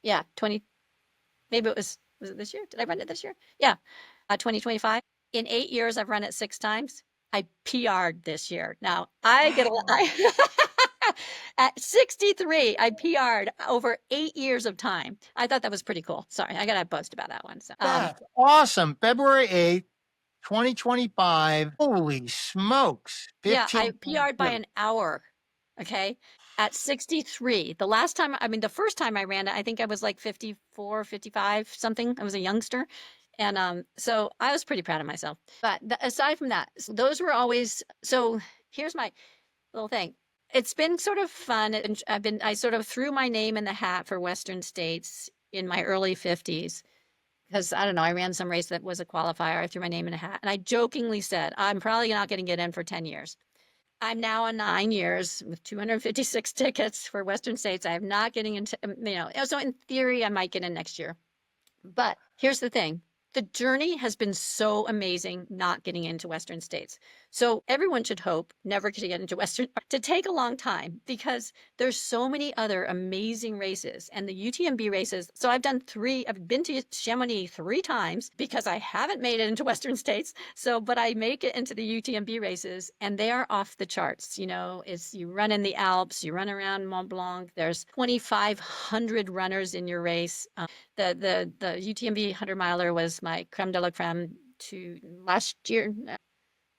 Yeah, maybe was it this year? Did I run it this year? Yeah, 2025. In 8 years, I've run it 6 times. I PR'd this year. Now I get at 63, I PR'd over 8 years of time. I thought that was pretty cool. Sorry, I got to boast about that one. So, That's awesome. February 8th, 2025. Holy smokes. Yeah, I PR'd by an hour. Okay. At 63. The first time I ran it, I think I was like 54, 55, something. I was a youngster. And so I was pretty proud of myself. But aside from that, those were always, so here's my little thing. It's been sort of fun. And I sort of threw my name in the hat for Western States in my early 50s. Because I don't know, I ran some race that was a qualifier. I threw my name in a hat. And I jokingly said, I'm probably not going to get in for 10 years. I'm now on 9 years with 256 tickets for Western States. I am not getting into, so in theory, I might get in next year. But here's the thing. The journey has been so amazing not getting into Western States. So everyone should hope never to get into Western, to take a long time because there's so many other amazing races and the UTMB races. So I've been to Chamonix 3 times because I haven't made it into Western States. But I make it into the UTMB races and they are off the charts. You run in the Alps, you run around Mont Blanc. There's 2,500 runners in your race. The UTMB 100-miler was my creme de la creme to last year.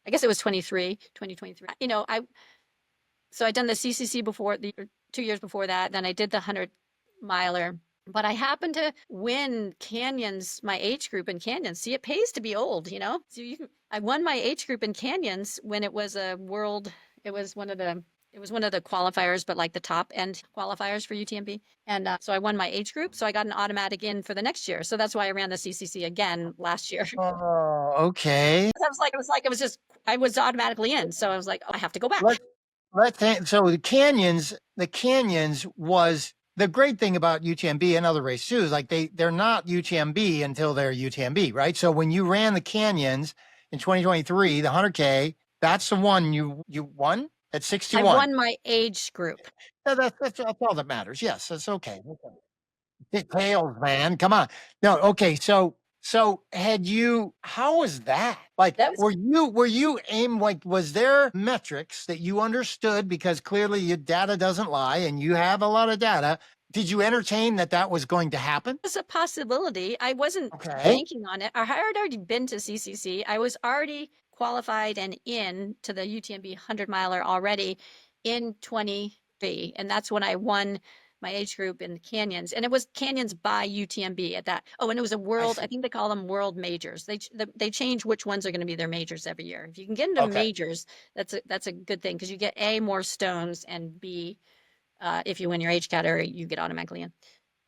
I guess it was 2023. So I'd done the CCC before 2 years before that. Then I did the 100-miler. But I happened to win Canyons, my age group in Canyons. See, it pays to be old, So I won my age group in Canyons when it was it was one of the qualifiers, but like the top end qualifiers for UTMB. And so I won my age group. So I got an automatic in for the next year. So that's why I ran the CCC again last year. Oh, okay. I was automatically in. So I was like, oh, I have to go back. So the canyons was the great thing about UTMB and other races too, is like they're not UTMB until they're UTMB, right? So when you ran the canyons in 2023, the 100K, that's the one you won at 61. I won my age group. That's all that matters. Yes, that's okay. Details, man. Come on. No, okay. So how was that? Like, were you was there metrics that you understood? Because clearly your data doesn't lie and you have a lot of data. Did you entertain that was going to happen? It was a possibility. I wasn't banking on it. I had already been to CCC. I was already qualified and in to the UTMB 100-miler already in 2023. And that's when I won my age group in the Canyons. And it was Canyons by UTMB at that. Oh, and it was a world, I think they call them world majors. They change which ones are going to be their majors every year. If you can get into majors, that's a good thing because you get A, more stones, and B, if you win your age category, you get automatically in.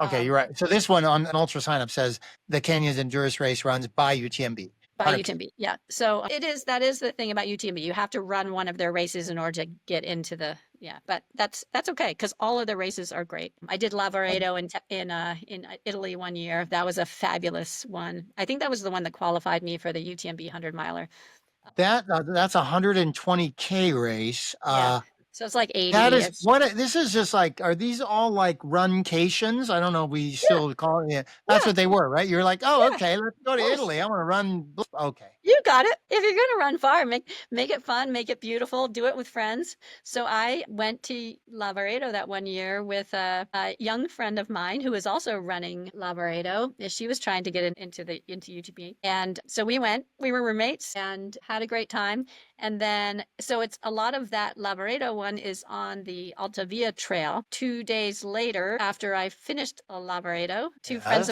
Okay, you're right. So this one on an ultra sign up says the Canyons Endurance Race runs by UTMB. By 100%. UTMB, yeah. So that is the thing about UTMB. You have to run one of their races in order to get into the, yeah. But that's okay because all of the races are great. I did Lavaredo in Italy one year. That was a fabulous one. I think that was the one that qualified me for the UTMB 100-miler. That's a 120K race. Yeah. So it's like That 80. is It's what this is just like. Are these all like run-cations? I don't know. We yeah, still call it. Yeah, that's yeah, what they were, right? You're like, oh, yeah. okay, let's go Of to course. Italy. I want to run. Okay. You got it. If you're going to run far, make it fun, make it beautiful, do it with friends. So I went to Lavaredo that one year with a young friend of mine who was also running Lavaredo. She was trying to get into UTB, and so we went. We were roommates and had a great time. And then so it's a lot of that Lavaredo one is on the Alta Via Trail. 2 days later, after I finished Lavaredo, Yes.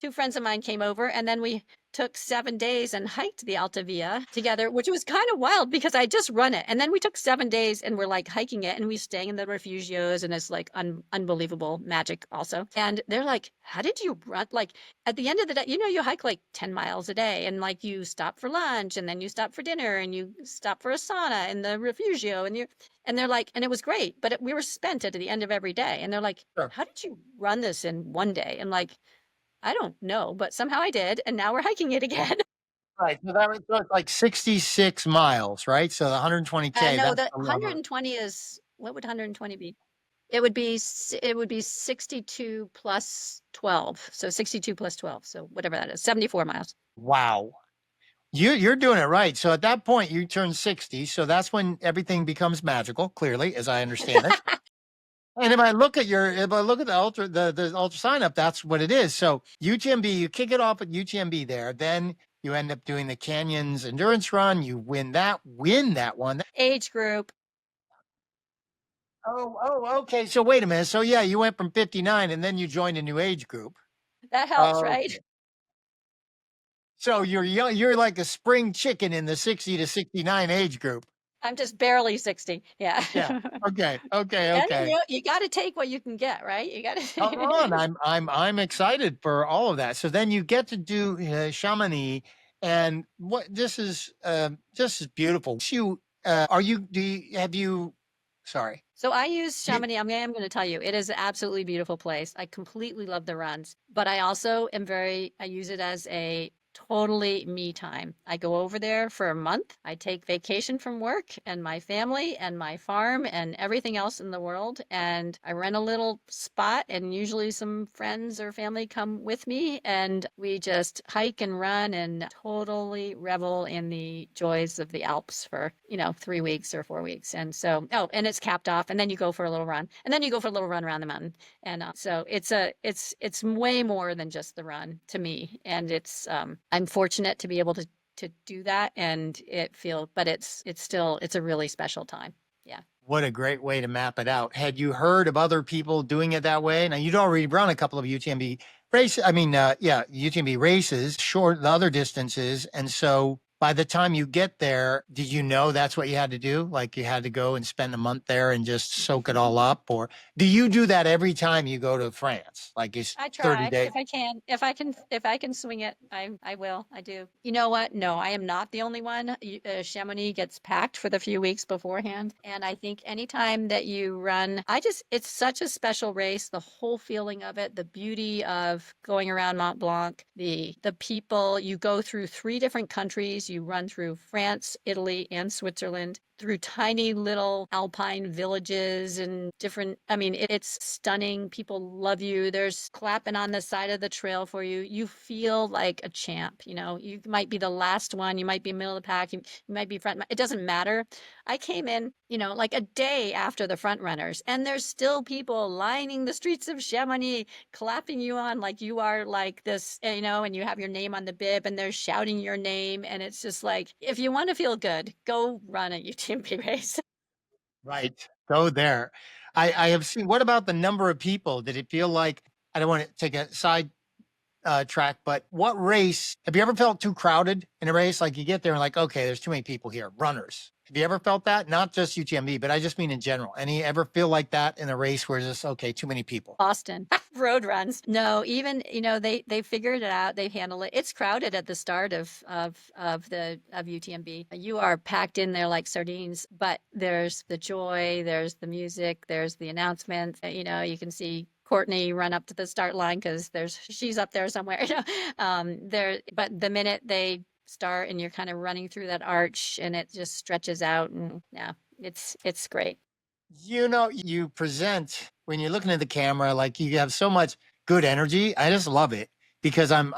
two friends of mine came over, and then we took 7 days and hiked the Alta Via together, which was kind of wild because I just run it. And then we took 7 days and we're like hiking it, and we staying in the refugios, and it's like unbelievable magic also. And they're like, how did you run? Like at the end of the day, you hike like 10 miles a day, and like you stop for lunch, and then you stop for dinner, and you stop for a sauna in the refugio, and they're like, and it was great, but we were spent at the end of every day. And they're like, Sure. how did you run this in one day? And like, I don't know, but somehow I did, and now we're hiking it again. Right. So it's like 66 miles, right? So the 120K. No, That's the the number. 120 is what would 120 be? It would be 62 plus 12. So 62 plus 12. So whatever that is, 74 miles. Wow. You're doing it right. So at that point, you turn 60. So that's when everything becomes magical. Clearly, as I understand it. And if I look at the ultra sign up, that's what it is. So UTMB, you kick it off at UTMB there, then you end up doing the Canyons endurance run. You win that one. Age group. Okay. So wait a minute. So yeah, you went from 59 and then you joined a new age group. That helps, Oh, right? so you're young, you're like a spring chicken in the 60 to 69 age group. I'm just barely 60. Yeah. Yeah. Okay. Okay. And Okay. you got to take what you can get, right? You got Come on, to. I'm excited for all of that. So then you get to do Chamonix, and what this is beautiful. You are you do you, have you? Sorry. So I use You, Chamonix. I'm going to tell you, it is an absolutely beautiful place. I completely love the runs, but I also I use it as a totally me time. I go over there for a month. I take vacation from work and my family and my farm and everything else in the world. And I rent a little spot, and usually some friends or family come with me, and we just hike and run and totally revel in the joys of the Alps for, 3 weeks or 4 weeks. And so, and it's capped off, and then you go for a little run, and then you go for a little run around the mountain. And so it's way more than just the run to me. And I'm fortunate to be able to do that, and but it's a really special time. Yeah. what a great way to map it out. Had you heard of other people doing it that way? Now you'd already run a couple of UTMB races. I mean, UTMB races, short the other distances, and so by the time you get there, did you know that's what you had to do? Like you had to go and spend a month there and just soak it all up? Or do you do that every time you go to France? Like it's I 30 try days? if I can. If I can swing it, I will. I do. You know what? No, I am not the only one. Chamonix gets packed for the few weeks beforehand, and I think anytime that you run, it's such a special race. The whole feeling of it, the beauty of going around Mont Blanc, the people. You go through 3 different countries. You run through France, Italy, and Switzerland, through tiny little alpine villages and different, I mean, it's stunning. People love you. There's clapping on the side of the trail for you. You feel like a champ. You might be the last one. You might be middle of the pack. You might be front. It doesn't matter. I came in, like a day after the front runners, and there's still people lining the streets of Chamonix, clapping you on like you are like this, and you have your name on the bib, and they're shouting your name. And it's just like, if you want to feel good, go run a UTMB race. Right. Go there. I have seen, what about the number of people? Did it feel like, I don't want to take a side track, but what race, have you ever felt too crowded in a race? Like you get there and like, okay, there's too many people here, runners. Have you ever felt that? Not just UTMB, but I just mean in general. Any ever feel like that in a race where it's just, okay, too many people? Boston road runs. No, even they figured it out. They handle it. It's crowded at the start of UTMB. You are packed in there like sardines. But there's the joy. There's the music. There's the announcement. You can see Courtney run up to the start line because she's up there somewhere. But the minute they start and you're kind of running through that arch and it just stretches out, and yeah, it's great. You present when you're looking at the camera, like you have so much good energy. I just love it because I'm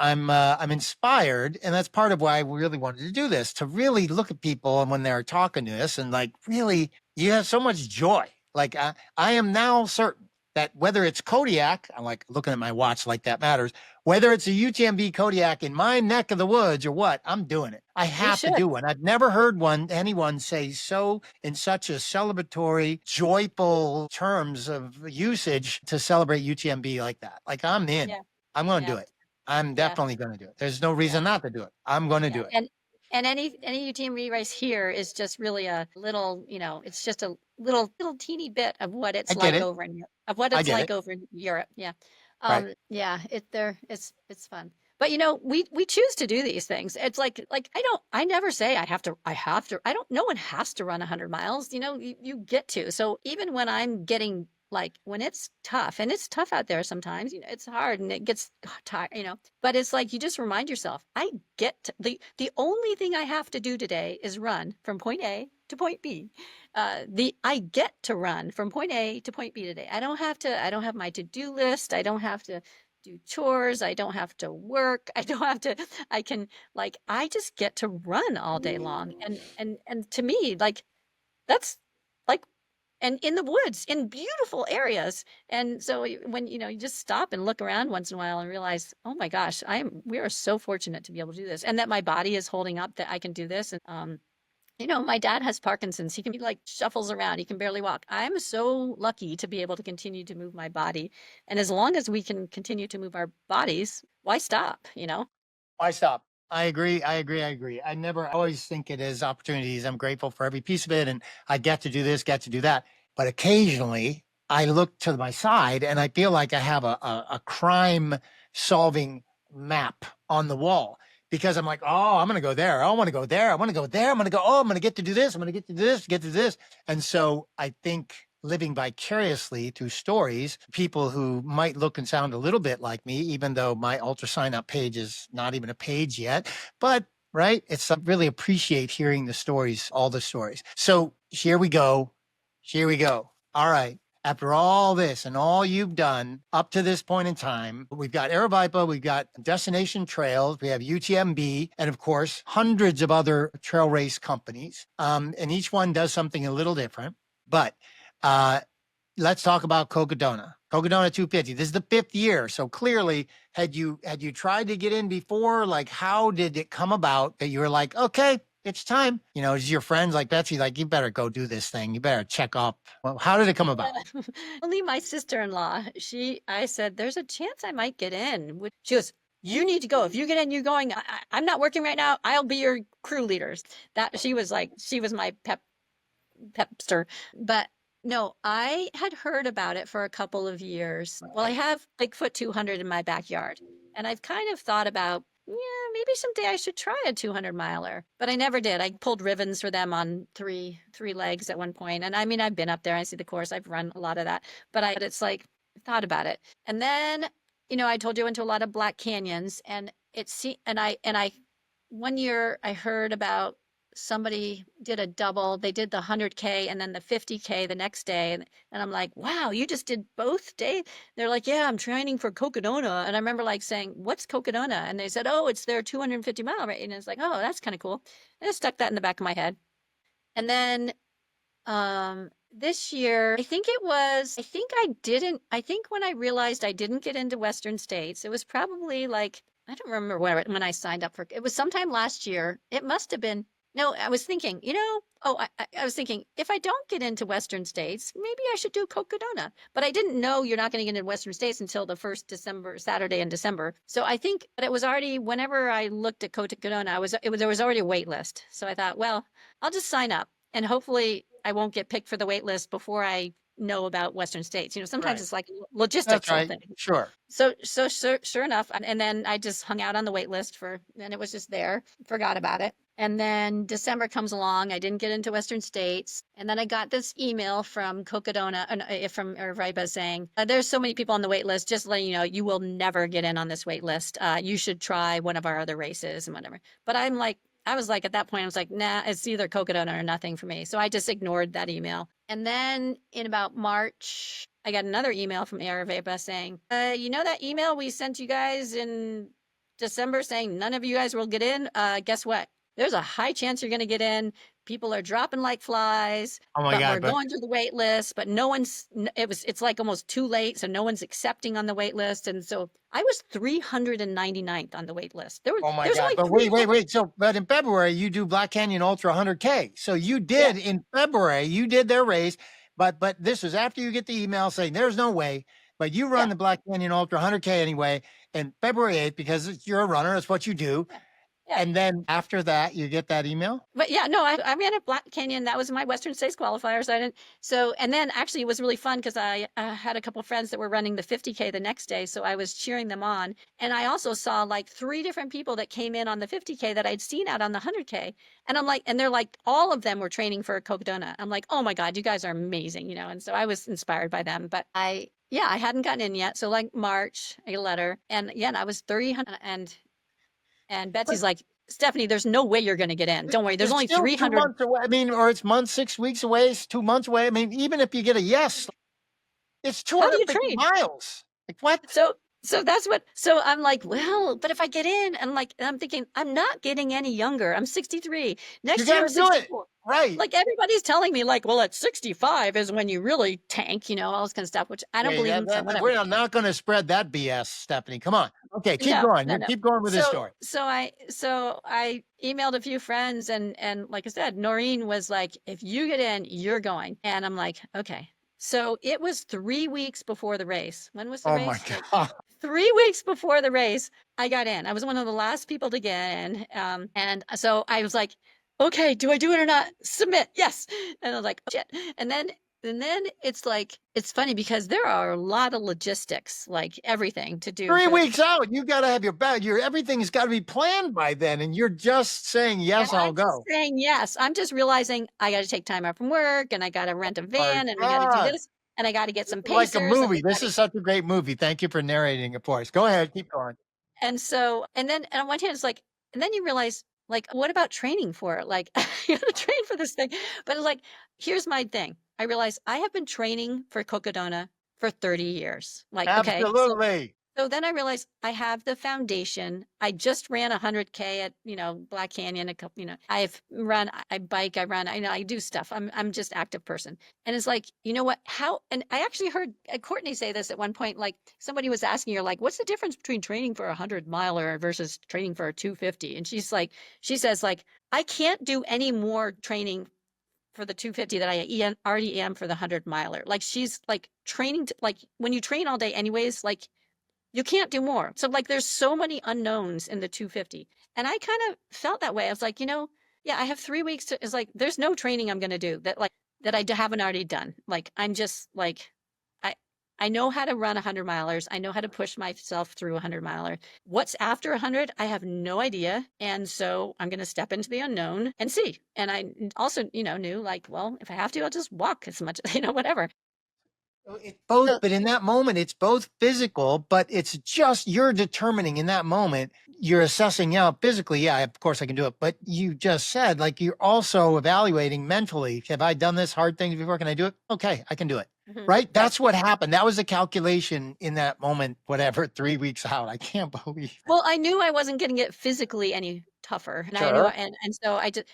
inspired, and that's part of why I really wanted to do this, to really look at people and when they're talking to us, and like really, you have so much joy. Like I am now certain that whether it's Kodiak, I'm like looking at my watch like that matters, whether it's a UTMB Kodiak in my neck of the woods or what, I'm doing it. I have to do one. I've never heard anyone say so in such a celebratory, joyful terms of usage to celebrate UTMB like that. Like I'm in. Yeah. I'm going to do it. I'm definitely going to do it. There's no reason not to do it. I'm going to do it. And any UTMB race here is just really a little, it's just a little teeny bit of what it's like over in Europe. Yeah. Right. Yeah, it's fun. But we choose to do these things. It's like I never say I have to. No one has to run 100 miles. You get to. So even when I'm getting when it's tough, and it's tough out there sometimes, it's hard and it gets tired, but it's like you just remind yourself, I get to, the only thing I have to do today is run from point A to point B. I get to run from point A to point B today. I don't have my to-do list. I don't have to do chores. I don't have to work. I just get to run all day long. And to me, that's and in the woods, in beautiful areas. And so when, you just stop and look around once in a while and realize, oh my gosh, we are so fortunate to be able to do this, and that my body is holding up, that I can do this. And, my dad has Parkinson's. He can be shuffles around. He can barely walk. I'm so lucky to be able to continue to move my body. And as long as we can continue to move our bodies, why stop, Why stop? I agree. I always think it is opportunities. I'm grateful for every piece of it. And I get to do this, get to do that. But occasionally I look to my side and I feel like I have a crime solving map on the wall, because I'm like, oh, I'm going to go there. I want to go there. I want to go there. I'm going to go, oh, I'm going to get to do this. I'm going to get to do this, get to this. And so I think living vicariously through stories, people who might look and sound a little bit like me, even though my ultra sign up page is not even a page yet, but right. It's really appreciate hearing the stories, all the stories. So here we go. All right. After all this and all you've done up to this point in time, we've got Aravaipa, we've got Destination Trails, we have UTMB, and of course, hundreds of other trail race companies. And each one does something a little different. But let's talk about Cocodona. Cocodona 250. This is the 5th year. So clearly, had you tried to get in before? How did it come about that you were like, okay, it's time? Is your friends like Betsy, you better go do this thing. You better check up. Well, how did it come about? Only my sister-in-law. I said, there's a chance I might get in. She goes, you need to go. If you get in, you're going. I'm not working right now. I'll be your crew leaders. She was my pepster. But no, I had heard about it for a couple of years. Well, I have Bigfoot 200 in my backyard, and I've kind of thought about, maybe someday I should try a 200 miler, but I never did. I pulled ribbons for them on three legs at one point. And I've been up there. I see the course. I've run a lot of that, but it's I thought about it. And then, I told you I went to a lot of black canyons, and one year I heard about somebody did a double. They did the 100K and then the 50K the next day. And I'm like, wow, you just did both days? They're like, yeah, I'm training for Cocodona. And I remember saying, what's Cocodona? And they said, oh, it's their 250 mile rate. And it's like, oh, that's kind of cool. And I stuck that in the back of my head. And then this year, I think when I realized I didn't get into Western States, it was probably I don't remember when I signed up for, it was sometime last year. It must have been, no, I was thinking, I was thinking, if I don't get into Western States, maybe I should do Cocodona. But I didn't know you're not going to get into Western States until the first Saturday in December. So I think, but it was already, whenever I looked at Cocodona, there was already a wait list. So I thought, well, I'll just sign up. and hopefully I won't get picked for the wait list before I know about Western States. Sometimes Right. it's like a That's logistical right. thing. Sure. So sure enough, and then I just hung out on the wait list and it was just there, forgot about it. And then December comes along. I didn't get into Western States. And then I got this email from Cocodona, from Riba saying, there's so many people on the wait list. Just letting you know, you will never get in on this wait list. You should try one of our other races and whatever. But I was like, at that point, I was like, nah, it's either Cocodona or nothing for me. So I just ignored that email. And then in about March, I got another email from Araveba saying, that email we sent you guys in December saying none of you guys will get in? Guess what? There's a high chance you're going to get in. People are dropping like flies, Oh my but God. we're going through the wait list, but it's like almost too late. So no one's accepting on the wait list. And so I was 399th on the wait list. Oh my There's God. only But wait. So, but in February, you do Black Canyon Ultra 100K. So you did in February, you did their race, but this was after you get the email saying there's no way, but you run the Black Canyon Ultra 100K anyway, in February 8th, because you're a runner. It's what you do. Yeah. And then after that, you get that email? But yeah, no, I ran a Black Canyon. That was my Western States qualifier. So I didn't. So, and then actually it was really fun because I had a couple of friends that were running the 50K the next day. So I was cheering them on. And I also saw like 3 different people that came in on the 50K that I'd seen out on the 100K. And I'm like, and they're like, all of them were training for Cocodona. I'm like, oh my God, you guys are amazing, And so I was inspired by them. But I hadn't gotten in yet. So like March, I get a letter. And yeah, I was 300 and Betsy's like, Stephanie, there's no way you're going to get in. Don't worry. There's It's only still 2 300. months away. I mean, or it's 6 weeks away, it's 2 months away. I mean, even if you get a yes, it's How do you 250 train? miles. Like what? So that's what, so I'm like, well, but if I get in, and I'm thinking, I'm not getting any younger. I'm 63. Next You year, I'm gotta do it. 64. Right. Like everybody's telling me like, well, at 65 is when you really tank, all this kind of stuff, which I don't believe in. So whatever. We're not going to spread that BS, Stephanie. Come on. Okay, keep No, going. no, no. Keep going with this story. So I emailed a few friends and like I said, Noreen was like, if you get in, you're going. And I'm like, okay. So it was 3 weeks before the race. When was the race? Oh my God. 3 weeks before the race, I got in. I was one of the last people to get in. And so I was like, okay, do I do it or not? Submit. Yes. And I was like, oh, shit. And then it's like, it's funny because there are a lot of logistics, like everything to do. 3 weeks out, you got to have your bag. Everything's got to be planned by then. And you're just saying, yes, I'll go. Saying yes. I'm just realizing I got to take time out from work and I got to rent a van and I got to do this and I got to get some pacers. Like a movie. This is such a great movie. Thank you for narrating it for us. Go ahead. Keep going. And so, and on one hand, it's like, and then you realize, like, what about training for it? Like, you got to train for this thing. But it's like, here's my thing. I realized I have been training for Cocodona for 30 years. Like, absolutely. Okay, so then I realized I have the foundation. I just ran 100K at, Black Canyon. I bike, I run, I do stuff. I'm just active person. And it's like, you know what, and I actually heard Courtney say this at one point, like somebody was asking her, like, what's the difference between training for a 100-miler versus training for a 250? And she says, I can't do any more training for the 250 that I already am for the 100-miler. Like she's like training, like when you train all day anyways, like you can't do more. So like there's so many unknowns in the 250. And I kind of felt that way. I was like, I have 3 weeks to, it's like, there's no training I'm going to do that I haven't already done. Like, I'm just like, I know how to run 100-milers. I know how to push myself through 100-miler. What's after 100? I have no idea. And so I'm going to step into the unknown and see. And I also, knew like, well, if I have to, I'll just walk as much, whatever. It's both, but in that moment, it's both physical, but it's just you're determining in that moment, you're assessing, physically, of course I can do it. But you just said, like, you're also evaluating mentally. Have I done this hard thing before? Can I do it? Okay, I can do it. Mm-hmm. Right? That's what happened. That was the calculation in that moment, whatever, 3 weeks out. I can't believe it. Well, I knew I wasn't going to get physically any tougher. And sure. I knew, and so I just,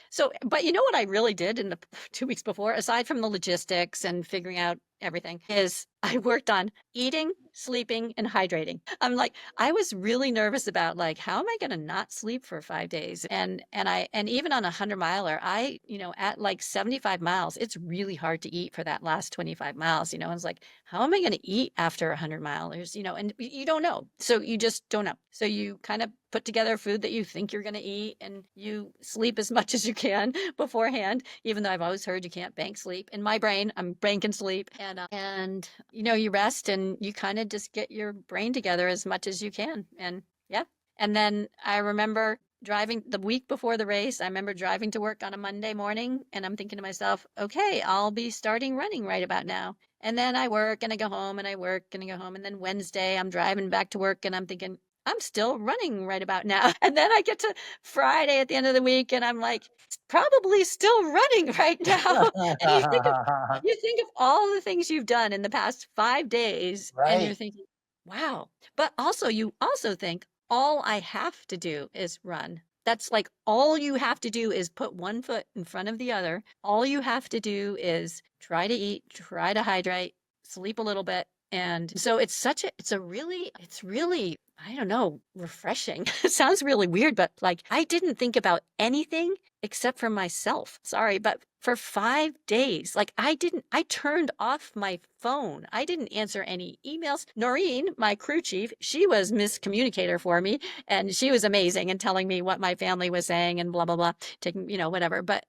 but you know what I really did in the 2 weeks before, aside from the logistics and figuring out everything, is I worked on eating, sleeping, and hydrating. I'm like, I was really nervous about like, how am I going to not sleep for 5 days? And even on a 100 miler, at like 75 miles, it's really hard to eat for that last 25 miles. I was like, how am I going to eat after 100 milers? And you don't know. So you just don't know. So you kind of put together food that you think you're going to eat, and you sleep as much as you can beforehand, even though I've always heard you can't bank sleep. In my brain, I'm banking sleep. And you rest and you kind of just get your brain together as much as you can. And yeah. And then I remember driving the week before the race. I remember driving to work on a Monday morning, and I'm thinking to myself, okay, I'll be starting running right about now. And then I work and I go home and I work and I go home. And then Wednesday, I'm driving back to work and I'm thinking, I'm still running right about now. And then I get to Friday at the end of the week and I'm like, probably still running right now. And you think of all the things you've done in the past 5 days, and you're Right. thinking, wow. But also, you also think, all I have to do is run. That's like all you have to do is put one foot in front of the other. All you have to do is try to eat, try to hydrate, sleep a little bit. And so it's really, I don't know, refreshing. It sounds really weird, but like I didn't think about anything except for myself. Sorry, but for 5 days, like I turned off my phone. I didn't answer any emails. Noreen, my crew chief, she was miscommunicator for me, and she was amazing in telling me what my family was saying and blah, blah, blah, taking, whatever. But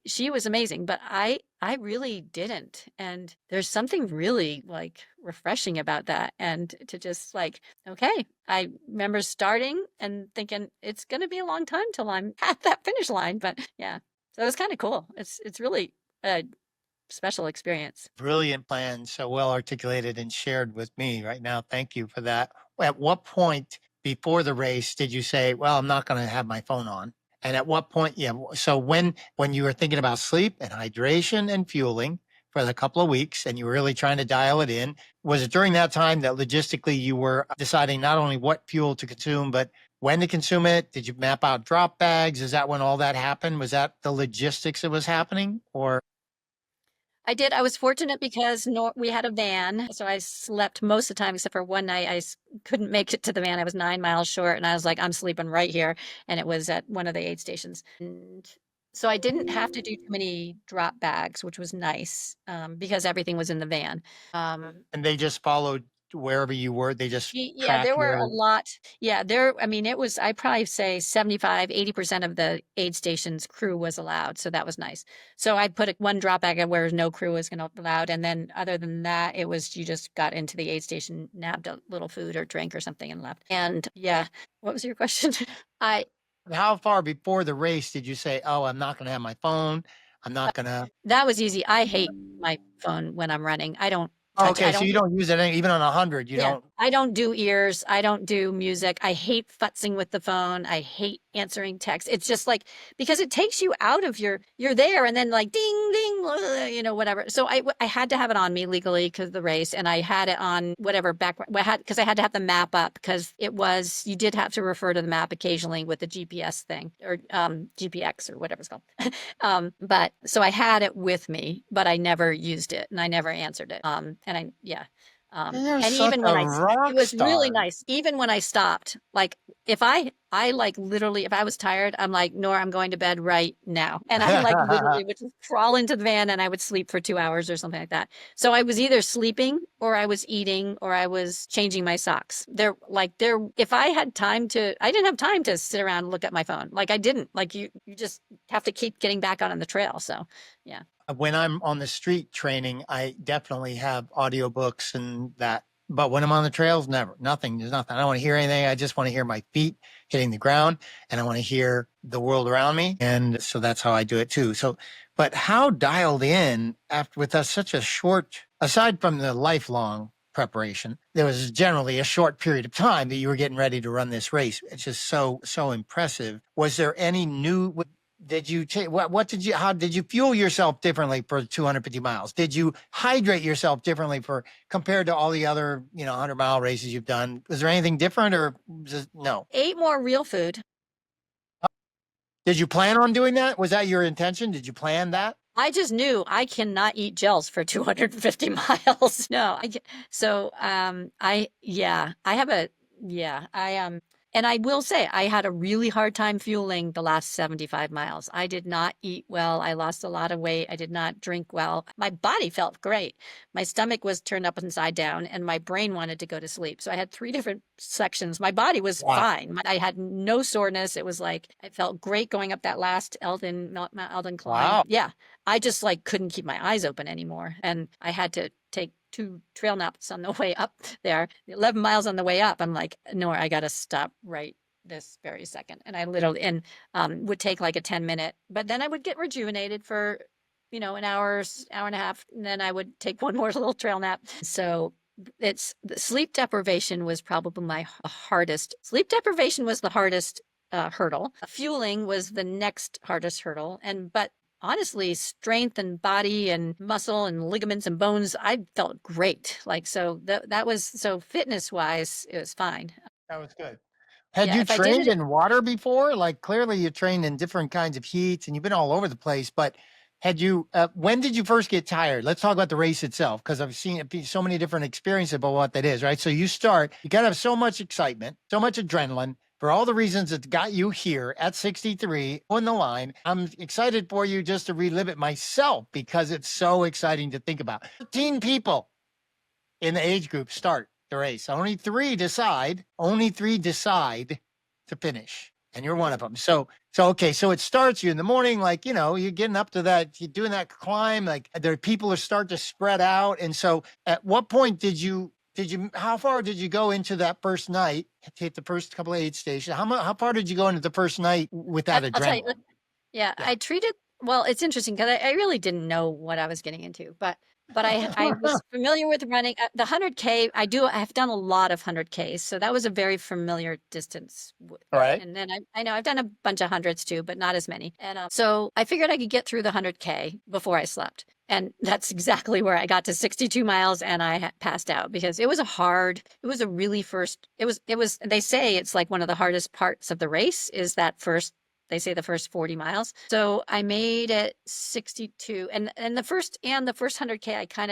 she was amazing, but I really didn't. And there's something really like refreshing about that. And to just like, okay, I remember starting and thinking it's going to be a long time till I'm at that finish line. But yeah, so it was kind of cool. It's really a special experience. Brilliant plan, so well articulated and shared with me right now. Thank you for that. At what point before the race did you say, well, I'm not going to have my phone on? And at what point, yeah, so when you were thinking about sleep and hydration and fueling for the couple of weeks and you were really trying to dial it in, was it during that time that logistically you were deciding not only what fuel to consume, but when to consume it? Did you map out drop bags? Is that when all that happened? Was that the logistics that was happening, or? I did. I was fortunate because we had a van, so I slept most of the time, except for one night couldn't make it to the van. I was 9 miles short, and I was like, I'm sleeping right here, and it was at one of the aid stations. And so I didn't have to do too many drop bags, which was nice, because everything was in the van. And they just followed wherever you were. They just Yeah, tracked there were a your. lot. Yeah, I mean, I'd probably say 75, 80% of the aid stations crew was allowed. So that was nice. So I put one drop bag where no crew was going to be allowed. And then other than that, it was, you just got into the aid station, nabbed a little food or drink or something and left. And yeah, what was your question? How far before the race did you say, oh, I'm not going to have my phone? I'm not going to. That was easy. I hate my phone when I'm running. I don't Oh, touch it. okay. So you don't use it even on 100. You don't. I don't do ears. I don't do music. I hate futzing with the phone. I hate answering texts. It's just like, because it takes you out of you're there and then like ding, ding, whatever. So I had to have it on me legally because of the race. And I had it on whatever because I had to have the map up because you did have to refer to the map occasionally with the GPS thing or GPX or whatever it's called. But so I had it with me, but I never used it and I never answered it. And You're such even when a rock it was really star. nice. Even when I stopped, like if I like literally, if I was tired, I'm like, Nora, I'm going to bed right now. And I like literally would just crawl into the van and I would sleep for 2 hours or something like that. So I was either sleeping or I was eating or I was changing my socks. If I had time I didn't have time to sit around and look at my phone. Like I didn't, like you just have to keep getting back on the trail. So yeah. When I'm on the street training, I definitely have audiobooks and that. But when I'm on the trails, never, nothing. There's nothing. I don't want to hear anything. I just want to hear my feet hitting the ground and I want to hear the world around me. And so that's how I do it too. So, but how dialed in with such a short, aside from the lifelong preparation, there was generally a short period of time that you were getting ready to run this race. It's just so impressive. Was there any new? Did you take how did you fuel yourself differently for 250 miles? Did you hydrate yourself differently compared to all the other 100-mile races you've done? Was there anything different or just no? Ate more real food. Did you plan on doing that? Was that your intention? Did you plan that? I just knew I cannot eat gels for 250 miles. No, so I have a yeah, and I will say I had a really hard time fueling the last 75 miles. I did not eat well. I lost a lot of weight. I did not drink well. My body felt great. My stomach was turned up inside down and my brain wanted to go to sleep. So I had three different sections. My body was Wow. fine. I had no soreness. It was like I felt great going up that last Mount Eldon climb. Wow. Yeah. I just like couldn't keep my eyes open anymore. And I had to take 2 trail naps on the way up there, 11 miles on the way up. I'm like, no, I got to stop right this very second. And I literally, would take like a 10-minute, but then I would get rejuvenated for, an hour and a half. And then I would take one more little trail nap. So it's the sleep deprivation was probably my hardest. Sleep deprivation was the hardest hurdle. Fueling was the next hardest hurdle. But honestly, strength and body and muscle and ligaments and bones, I felt great. Like, so that was, so fitness wise, it was fine. That was good. Had Yeah, you if I did trained it, in water before? Like clearly you trained in different kinds of heats and you've been all over the place, but when did you first get tired? Let's talk about the race itself, because I've seen so many different experiences about what that is, right? So you got to have so much excitement, so much adrenaline for all the reasons that got you here at 63 on the line. I'm excited for you just to relive it myself because it's so exciting to think about. 13 people in the age group start the race. Only three decide to finish. And you're one of them. So okay. So it starts you in the morning, like, you're getting up to that, you're doing that climb, like there people are start to spread out. And so at what point how far did you go into that first night, hit the first couple of aid stations? How far did you go into the first night with that I'll tell you, adrenaline? yeah, I treated, well, it's interesting because I really didn't know what I was getting into, but I was familiar with running the 100K. I've done a lot of 100Ks. So that was a very familiar distance. All right. And then I know I've done a bunch of hundreds too, but not as many. And so I figured I could get through the 100K before I slept. And that's exactly where I got to 62 miles and I passed out because it was they say it's like one of the hardest parts of the race is that they say the first 40 miles. So I made it 62 and the first 100K, I kind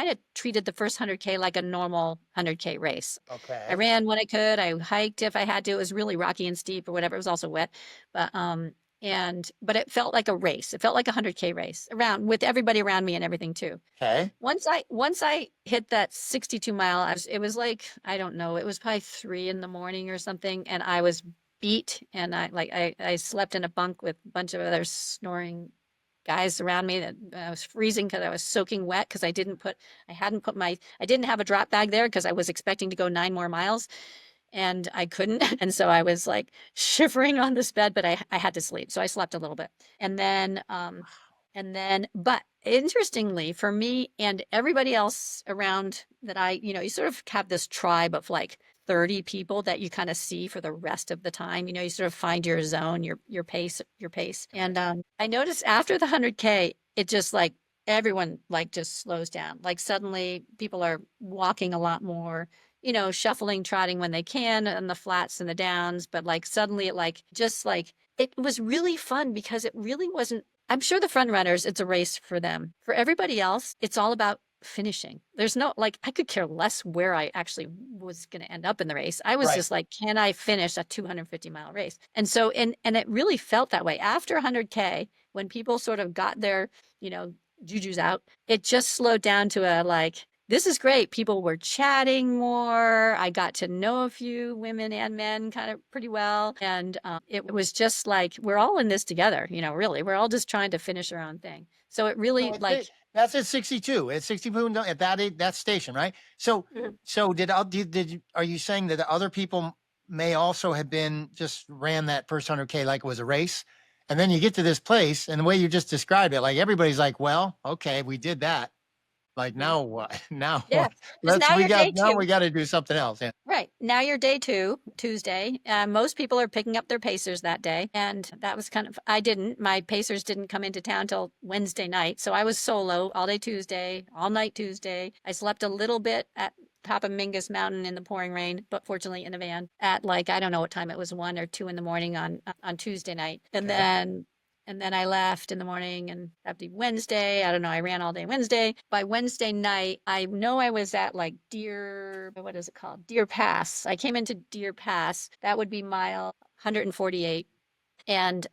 of treated the first 100K like a normal 100K race. Okay. I ran when I could. I hiked if I had to. It was really rocky and steep or whatever. It was also wet, but it felt like a race. It felt like a 100K race around with everybody around me and everything too. Okay. Once I hit that 62 mile, it was like, I don't know, it was probably 3 a.m. or something. And I was beat. And I slept in a bunk with a bunch of other snoring guys around me that I was freezing because I was soaking wet because I didn't have a drop bag there because I was expecting to go 9 more miles. And I couldn't. And so I was like shivering on this bed, but I had to sleep. So I slept a little bit. But interestingly for me and everybody else around that you sort of have this tribe of like 30 people that you kind of see for the rest of the time. You sort of find your zone, your pace. And I noticed after the 100K, it just like everyone like just slows down. Like suddenly people are walking a lot more, shuffling, trotting when they can on the flats and the downs. But like suddenly it was really fun because it really wasn't, I'm sure the front runners, it's a race for them. For everybody else, it's all about finishing. There's no, like, I could care less where I actually was going to end up in the race. I was Right. just like, can I finish a 250-mile race? And so, and it really felt that way after 100K, when people sort of got their, juju's out, it just slowed down to a like, this is great. People were chatting more. I got to know a few women and men kind of pretty well. And it was just like, we're all in this together, really. We're all just trying to finish our own thing. So it really That's at 62. At 62 at that station, right? So Mhm. so are you saying that the other people may also have been just ran that first 100K like it was a race? And then you get to this place and the way you just described it, like everybody's like, well, okay, we did that. Like now what? Now Yeah. what? 'Cause now you're day Now 2. we got to do something else. Yeah. Right. Now you're day 2, Tuesday. Most people are picking up their pacers that day. And that was I didn't. My pacers didn't come into town till Wednesday night. So I was solo all day Tuesday, all night Tuesday. I slept a little bit at top of Mingus Mountain in the pouring rain, but fortunately in a van at like, I don't know what time it was, 1 or 2 in the morning on Tuesday night. And Okay. And then I left in the morning, and that'd be Wednesday. I don't know. I ran all day Wednesday. By Wednesday night, I know I was at like what is it called? Deer Pass. I came into Deer Pass. That would be mile 148. And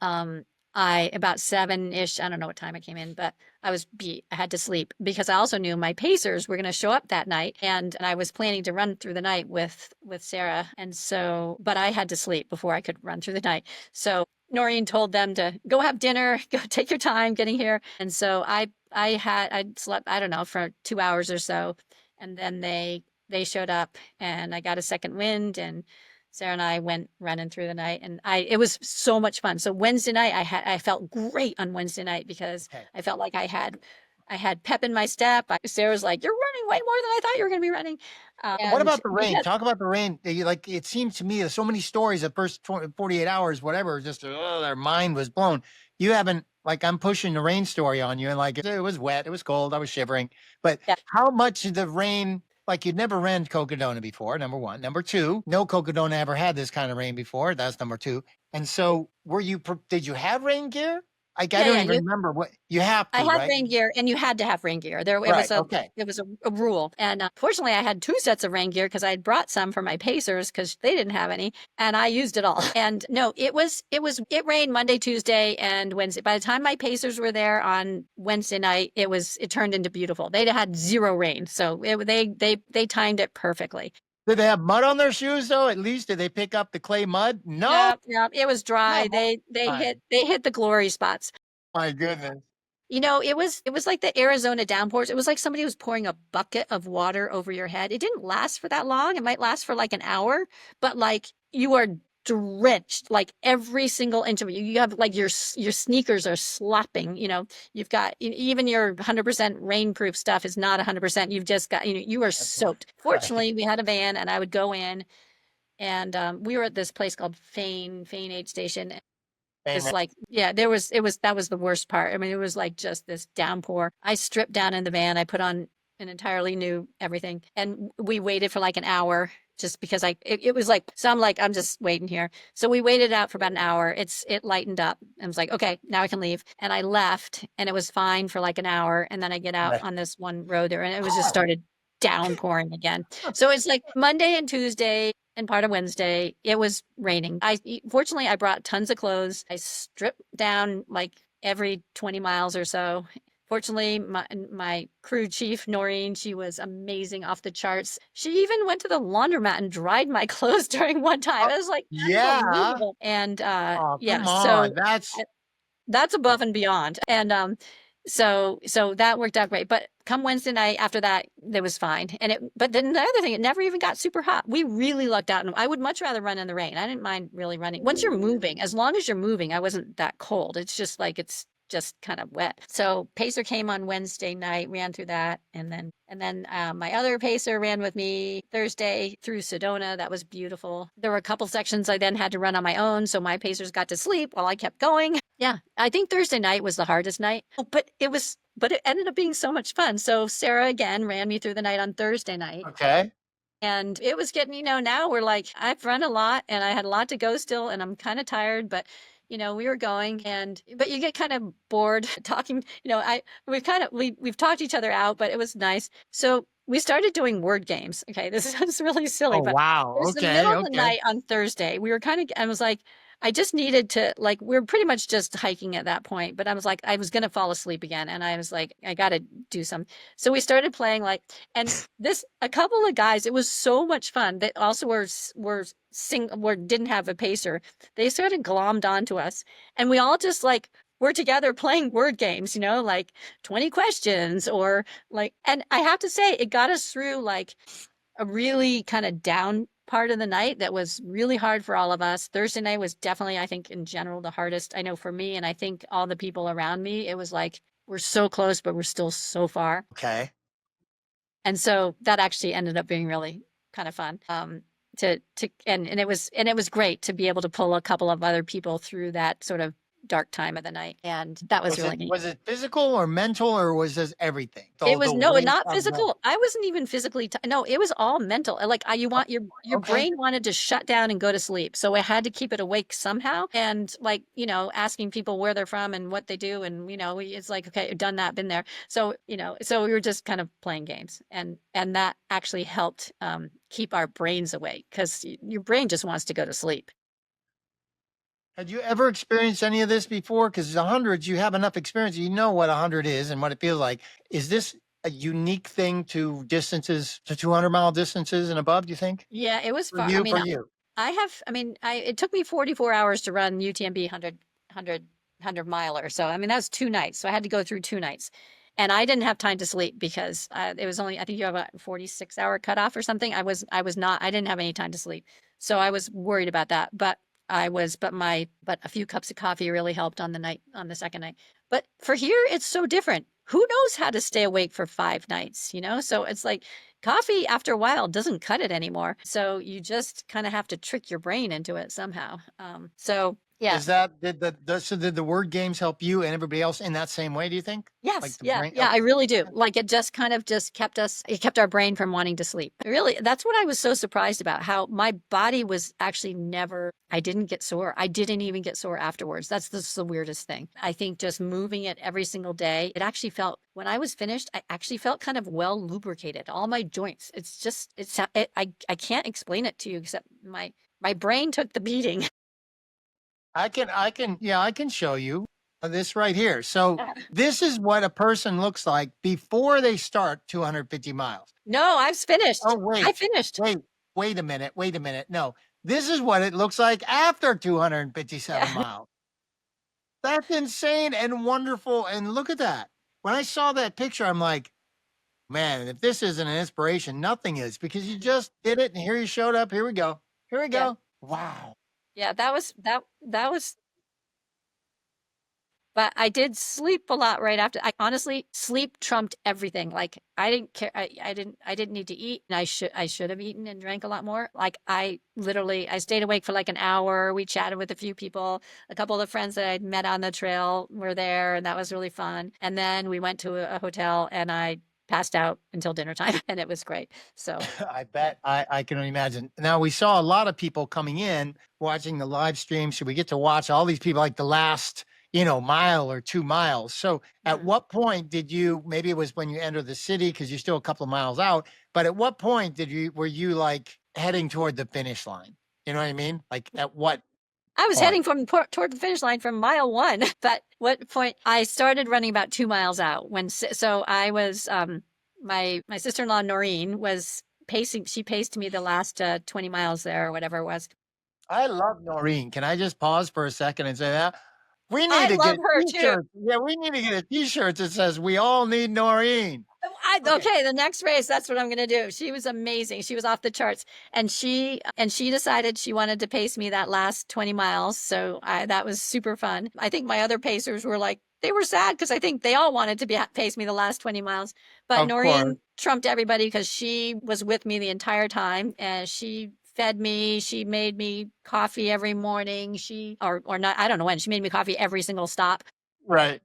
I about 7-ish, I don't know what time I came in, but I was beat. I had to sleep because I also knew my pacers were going to show up that night, and I was planning to run through the night with Sarah. And so, but I had to sleep before I could run through the night. So Noreen told them to go have dinner, go take your time getting here. And so I slept, I don't know, for 2 hours or so, and then they showed up, and I got a second wind, and Sarah and I went running through the night, and it was so much fun. So Wednesday night, I felt great on Wednesday night because Okay. I felt like I had pep in my step. Sarah's like, "You're running way more than I thought you were going to be running." What about the rain? because- Talk about the rain. Like, it seems to me there's so many stories the first 48 hours, whatever, just their mind was blown. You haven't, like, I'm pushing the rain story on you, and like it was wet, it was cold, I was shivering. But Yeah. how much of the rain? Like, you'd never ran Cocodona before, number one. Number two, no Cocodona ever had this kind of rain before. That's number two. And so, did you have rain gear? Like, I Yeah, don't yeah, even remember what you have I to, had right? rain gear, and you had to have rain gear. Right. Okay. It was a rule. And fortunately, I had 2 sets of rain gear because I had brought some for my pacers because they didn't have any, and I used it all. And no, it it rained Monday, Tuesday, and Wednesday. By the time my pacers were there on Wednesday night, it turned into beautiful. They had 0 rain, so they timed it perfectly. Did they have mud on their shoes though? At least did they pick up the clay mud? No. Yeah, it was dry. Come They on. hit the glory spots. My goodness. You know, it was like the Arizona downpours. It was like somebody was pouring a bucket of water over your head. It didn't last for that long. It might last for like an hour, but like you are drenched, like every single inch of it. You have like your sneakers are slopping. You know, you've got even your 100% rainproof stuff is not 100%. You've just got, you are soaked. Fortunately, we had a van, and I would go in, and we were at this place called Fain Aid Station. It's like, yeah, that was the worst part. I mean, it was like just this downpour. I stripped down in the van. I put on an entirely new everything, and we waited for like an hour just because it was like, so I'm like, I'm just waiting here. So we waited out for about an hour. It lightened up. I was like, okay, now I can leave. And I left, and it was fine for like an hour. And then I get out on this one road there, and it was just started downpouring again. So it's like Monday and Tuesday and part of Wednesday, it was raining. Fortunately, I brought tons of clothes. I stripped down like every 20 miles or so. Fortunately, my crew chief, Noreen, she was amazing, off the charts. She even went to the laundromat and dried my clothes during one time. I was like, yeah. unbelievable. And Oh, yeah, come on. so That's above and beyond. And so that worked out great. But come Wednesday night after that, it was fine. But then the other thing, it never even got super hot. We really lucked out. And I would much rather run in the rain. I didn't mind really running. Once you're moving, as long as you're moving, I wasn't that cold. It's just like, it's just kind of wet. So pacer came on Wednesday night, ran through that. And then my other pacer ran with me Thursday through Sedona. That was beautiful. There were a couple sections I then had to run on my own. So my pacers got to sleep while I kept going. Yeah, I think Thursday night was the hardest night, but it ended up being so much fun. So Sarah again ran me through the night on Thursday night. okay. And it was getting, now we're like, I've run a lot and I had a lot to go still, and I'm kind of tired, but we were going, but you get kind of bored talking, we've talked each other out, but it was nice. So we started doing word games. Okay. This is really silly, but Wow. it was the middle of the night on Thursday. We were I was like, I just needed to, like, we were pretty much just hiking at that point, but I was like, I was going to fall asleep again. And I was like, I got to do some. So we started playing a couple of guys, it was so much fun. That also didn't have a pacer. They sort of glommed onto us, and we all just like, we're together playing word games, like 20 questions or like, and I have to say it got us through like a really kind of down part of the night that was really hard for all of us. Thursday night was definitely, I think, in general, the hardest, I know, for me. And I think all the people around me, it was like, we're so close, but we're still so far. Okay. And so that actually ended up being really kind of fun. And it was great to be able to pull a couple of other people through that sort of dark time of the night. And that was really neat. Was it physical or mental, or was this everything? It was The no, weight not of the physical. I wasn't even physically no, it was all mental. Like you want your okay. brain wanted to shut down and go to sleep. So I had to keep it awake somehow. And like, asking people where they're from and what they do. And, it's like, okay, done that, been there. So, so we were just kind of playing games, and that actually helped keep our brains awake, because your brain just wants to go to sleep. Had you ever experienced any of this before? Because the hundreds, you have enough experience. You know what 100 is and what it feels like. Is this a unique thing to distances, to 200-mile distances and above, do you think? Yeah, it was For far. you, for you. It took me 44 hours to run UTMB 100 miler. So, that was 2 nights. So I had to go through 2 nights, and I didn't have time to sleep because it was only, I think you have a 46-hour cutoff or something. I didn't have any time to sleep. So I was worried about that, but a few cups of coffee really helped on the second night. But for here, it's so different. Who knows how to stay awake for 5 nights, So it's like coffee after a while doesn't cut it anymore. So you just kind of have to trick your brain into it somehow. So yeah. Did the word games help you and everybody else in that same way, do you think? Yes. Like the Yeah. brain? Yeah, I really do. Like it just kind of kept our brain from wanting to sleep. Really, that's what I was so surprised about, how my body was actually I didn't get sore. I didn't even get sore afterwards. That's the weirdest thing. I think just moving it every single day, it actually when I was finished, I actually felt kind of well lubricated, all my joints. I can't explain it to you, except my brain took the beating. I can show you this right here. So Yeah. this is what a person looks like before they start 250 miles. No, I've finished. Oh, wait. I finished. Wait a minute. No, this is what it looks like after 257 Yeah. miles. That's insane and wonderful. And look at that. When I saw that picture, I'm like, man, if this isn't an inspiration, nothing is, because you just did it. And here you showed up. Here we go. Here we Yeah. go. Wow. Yeah, that was, but I did sleep a lot right after. I honestly, sleep trumped everything. Like I didn't care. I didn't need to eat, and I should have eaten and drank a lot more. Like I stayed awake for like an hour. We chatted with a few people. A couple of the friends that I'd met on the trail were there, and that was really fun. And then we went to a hotel, and I passed out until dinner time, and it was great. So I bet I can only imagine. Now, we saw a lot of people coming in watching the live stream. So we get to watch all these people like the last, mile or 2 miles. So at what point maybe it was when you enter the city, because you're still a couple of miles out, but at what point were you like heading toward the finish line? You know what I mean? Like at what I was point? heading toward the finish line from mile 1, but what point I started running about 2 miles out so I was, my sister-in-law, Noreen, was pacing. She paced me the last 20 miles there, or whatever it was. I love Noreen. Can I just pause for a second and say that? We I need to love get her too. t-shirts. Yeah, we need to get a t-shirt that says "We all need Noreen." Okay, the next race, that's what I'm going to do. She was amazing. She was off the charts, and she decided she wanted to pace me that last 20 miles. So that was super fun. I think my other pacers were like, they were sad because I think they all wanted to pace me the last 20 miles. But Of Noreen course. trumped everybody because she was with me the entire time, and she fed me. She made me coffee every morning. Or not, I don't know when. She made me coffee every single stop. Right.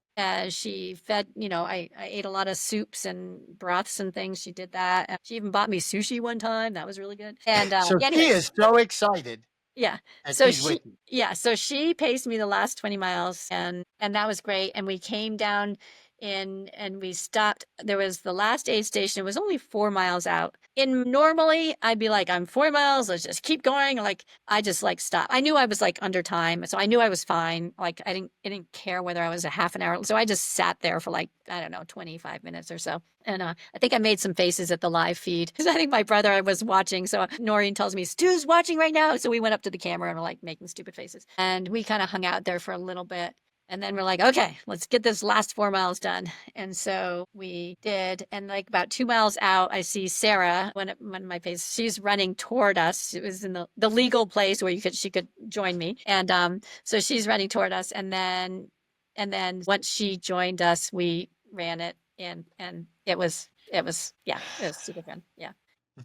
She fed, I ate a lot of soups and broths and things. She did that. She even bought me sushi one time. That was really good. And So she is so excited yeah. that So she's with you. so she paced me the last 20 miles, and that was great. And we came down and we stopped. There was the last aid station. It was only 4 miles out. Normally I'd be like, I'm 4 miles. Let's just keep going. Like I just like stop. I knew I was like under time. So I knew I was fine. Like I didn't care whether I was a half an hour. So I just sat there for like, I don't know, 25 minutes or so. And I think I made some faces at the live feed because I think my brother I was watching. So Noreen tells me, Stu's watching right now. So we went up to the camera and we're like making stupid faces. And we kind of hung out there for a little bit. And then we're like, okay, let's get this last 4 miles done. And so we did. And like about 2 miles out, I see Sarah, when my pace, she's running toward us. It was in the legal place where she could join me. And so she's running toward us. And then once she joined us, we ran it. And it was super fun. Yeah.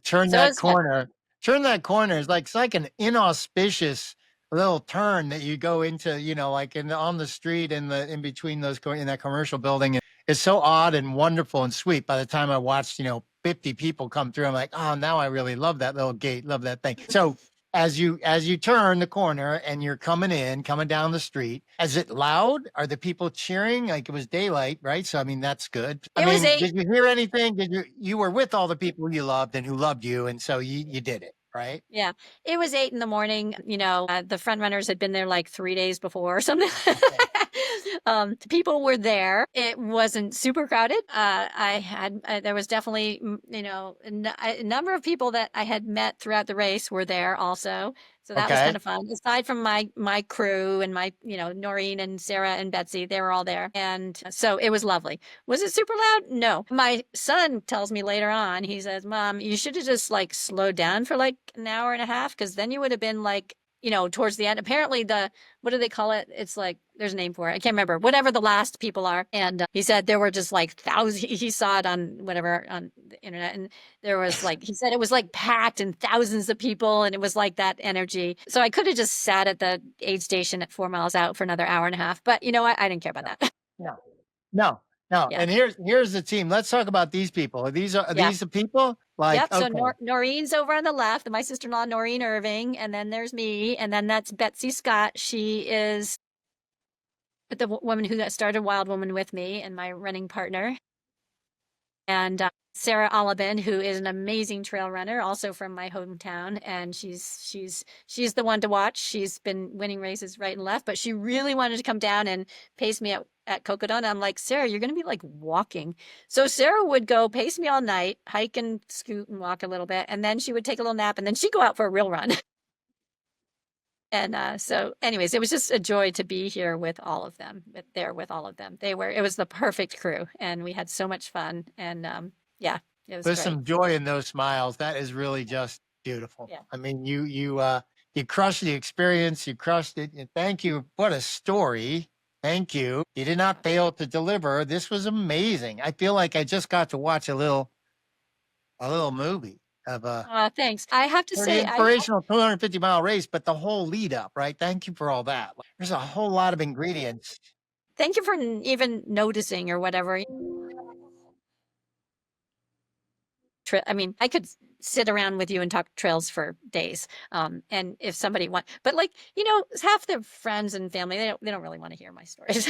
Turn So that corner. Turn that corner. It's like an inauspicious little turn that you go into, like on the street in between those going in that commercial building. It's so odd and wonderful and sweet. By the time I watched, 50 people come through, I'm like, oh, now I really love that little gate, love that thing. So as you turn the corner and you're coming down the street, is it loud? Are the people cheering? Like, it was daylight, right? So I mean, that's good. I It was mean, 8. did you hear anything? You were with all the people you loved and who loved you, and so you did it, right? Yeah, it was 8 in the morning. The front runners had been there like 3 days before or something. Okay. People were there. It wasn't super crowded. There was definitely, a number of people that I had met throughout the race were there also. So that was Okay. kind of fun. Aside from my crew and my, Noreen and Sarah and Betsy, they were all there. And so it was lovely. Was it super loud? No. My son tells me later on, he says, Mom, you should have just like slowed down for like an hour and a half, because then you would have been like, towards the end. Apparently what do they call it? It's like, there's a name for it. I can't remember. Whatever the last people are. And he said there were just like thousands. He saw it on the internet, and there was like, he said it was like packed and thousands of people, and it was like that energy. So I could have just sat at the aid station at 4 miles out for another hour and a half. But you know what? I didn't care about that. No, no, no. Yeah. And here's the team. Let's talk about these people. Are these Yeah. the people? Like, Yep. So okay. Noreen's over on the left, my sister-in-law, Noreen Irving. And then there's me. And then that's Betsy Scott. She is the woman who started Wild Woman with me and my running partner. And Sarah Olibin, who is an amazing trail runner, also from my hometown. And she's the one to watch. She's been winning races right and left, but she really wanted to come down and pace me at Cocodona. I'm like, Sarah, you're going to be like walking. So Sarah would go pace me all night, hike and scoot and walk a little bit. And then she would take a little nap, and then she'd go out for a real run. And so anyways, it was just a joy to be here with all of them, with all of them. It was the perfect crew, and we had so much fun. And yeah, it was There's great. some joy in those smiles. That is really just beautiful. Yeah. I mean, you crushed the experience. You crushed it. And thank you. What a story. Thank you. You did not fail to deliver. This was amazing. I feel like I just got to watch a little movie of a Thanks. I have to pretty say, inspirational 250-mile race, but the whole lead up, right? Thank you for all that. There's a whole lot of ingredients. thank you for even noticing or whatever. I mean, I could sit around with you and talk trails for days. And if somebody but like, half their friends and family, they don't really want to hear my stories.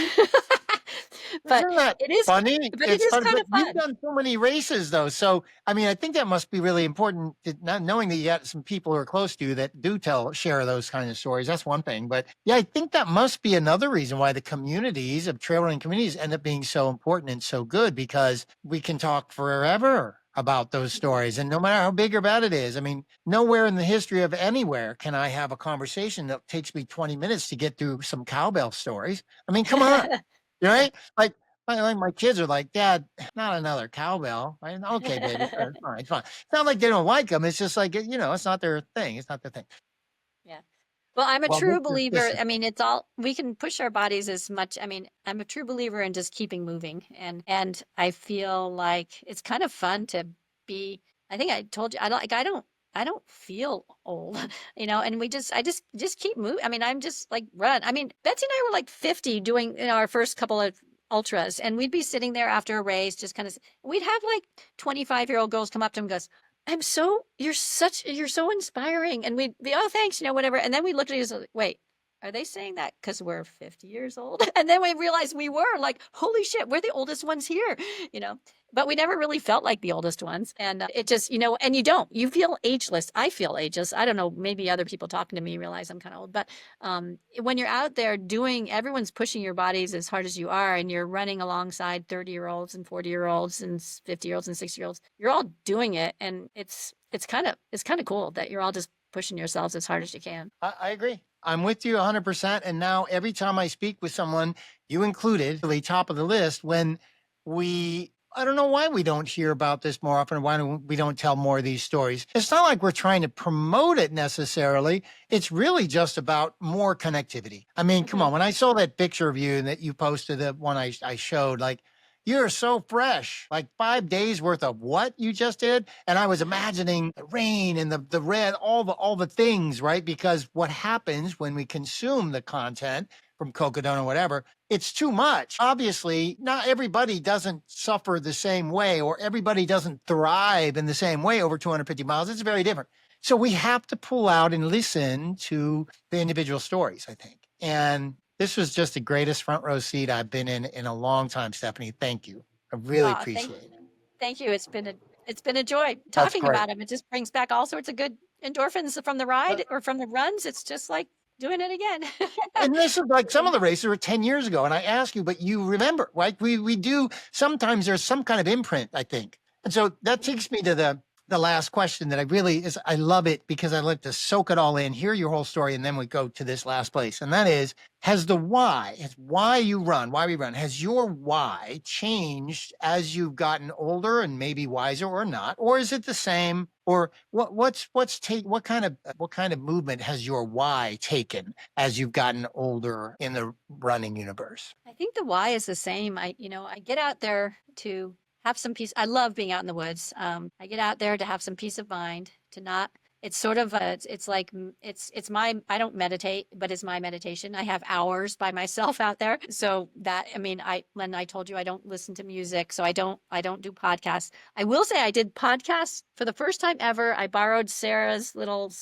But Isn't that it is funny? but it is funny, kind of but you've fun. done so many races though. So, I mean, I think that must be really important, not knowing that you got some people who are close to you that do share those kind of stories. That's one thing. But yeah, I think that must be another reason why the communities of trail running communities end up being so important and so good, because we can talk forever about those stories. And no matter how big or bad it is, I mean, nowhere in the history of anywhere can I have a conversation that takes me 20 minutes to get through some cowbell stories. I mean, come on. Right? Like my kids are like, Dad, not another cowbell. Okay, baby, sure, fine, fine. It's not like they don't like them. It's just like, it's not their thing. It's not their thing. Yeah. Well, I'm a Well, true this believer. is I mean, we can push our bodies as much. I mean, I'm a true believer in just keeping moving. And I feel like it's kind of fun to be, I think I told you, I don't feel old, and I just keep moving. I mean, I'm just like run. I mean, Betsy and I were like 50 doing, our first couple of ultras, and we'd be sitting there after a race, just kind of, we'd have like 25-year-old girls come up to him and goes, you're so inspiring. And we'd be, oh, thanks, whatever. And then we looked at each other, wait, are they saying that because we're 50 years old? And then we realized we were like, holy shit, we're the oldest ones here, but we never really felt like the oldest ones. And it just, and you feel ageless. I feel ageless. I don't know, maybe other people talking to me realize I'm kind of old, but when you're out there everyone's pushing your bodies as hard as you are, and you're running alongside 30-year-olds and 40-year-olds and 50-year-olds and 60-year-olds, you're all doing it. And it's kind of cool that you're all just pushing yourselves as hard as you can. I agree. I'm with you 100%. And now every time I speak with someone, you included, really top of the list, when I don't know why we don't hear about this more often. Why we don't tell more of these stories? It's not like we're trying to promote it necessarily. It's really just about more connectivity. I mean, come on. When I saw that picture of you that you posted, the one I showed, like, you're so fresh. Like 5 days worth of what you just did. And I was imagining the rain and the red, all the things, right? Because what happens when we consume the content from Cocodona or whatever, it's too much. Obviously, not everybody doesn't suffer the same way, or everybody doesn't thrive in the same way over 250 miles. It's very different. So we have to pull out and listen to the individual stories, I think. And this was just the greatest front row seat I've been in a long time, Stephanie. Thank you. I really Aw, appreciate it. thank you. It's been a joy That's talking great. about them. It just brings back all sorts of good endorphins from the ride or from the runs. It's just like doing it again. And this is like some of the races were 10 years ago. And I ask you, but you remember, right? We do, sometimes there's some kind of imprint, I think. And so that takes me to the last question that I love it because I like to soak it all in, hear your whole story, and then we go to this last place. And that is, has why we run, has your why changed as you've gotten older and maybe wiser or not? Or is it the same? Or what kind of movement has your why taken as you've gotten older in the running universe? I think the why is the same. I get out there to have some peace. I love being out in the woods. I get out there to have some peace of mind, to not, it's sort of it's like, it's my, I don't meditate, but it's my meditation. I have hours by myself out there. So that, I mean, Len, I told you I don't listen to music, so I don't do podcasts. I will say I did podcasts for the first time ever. I borrowed Sarah's little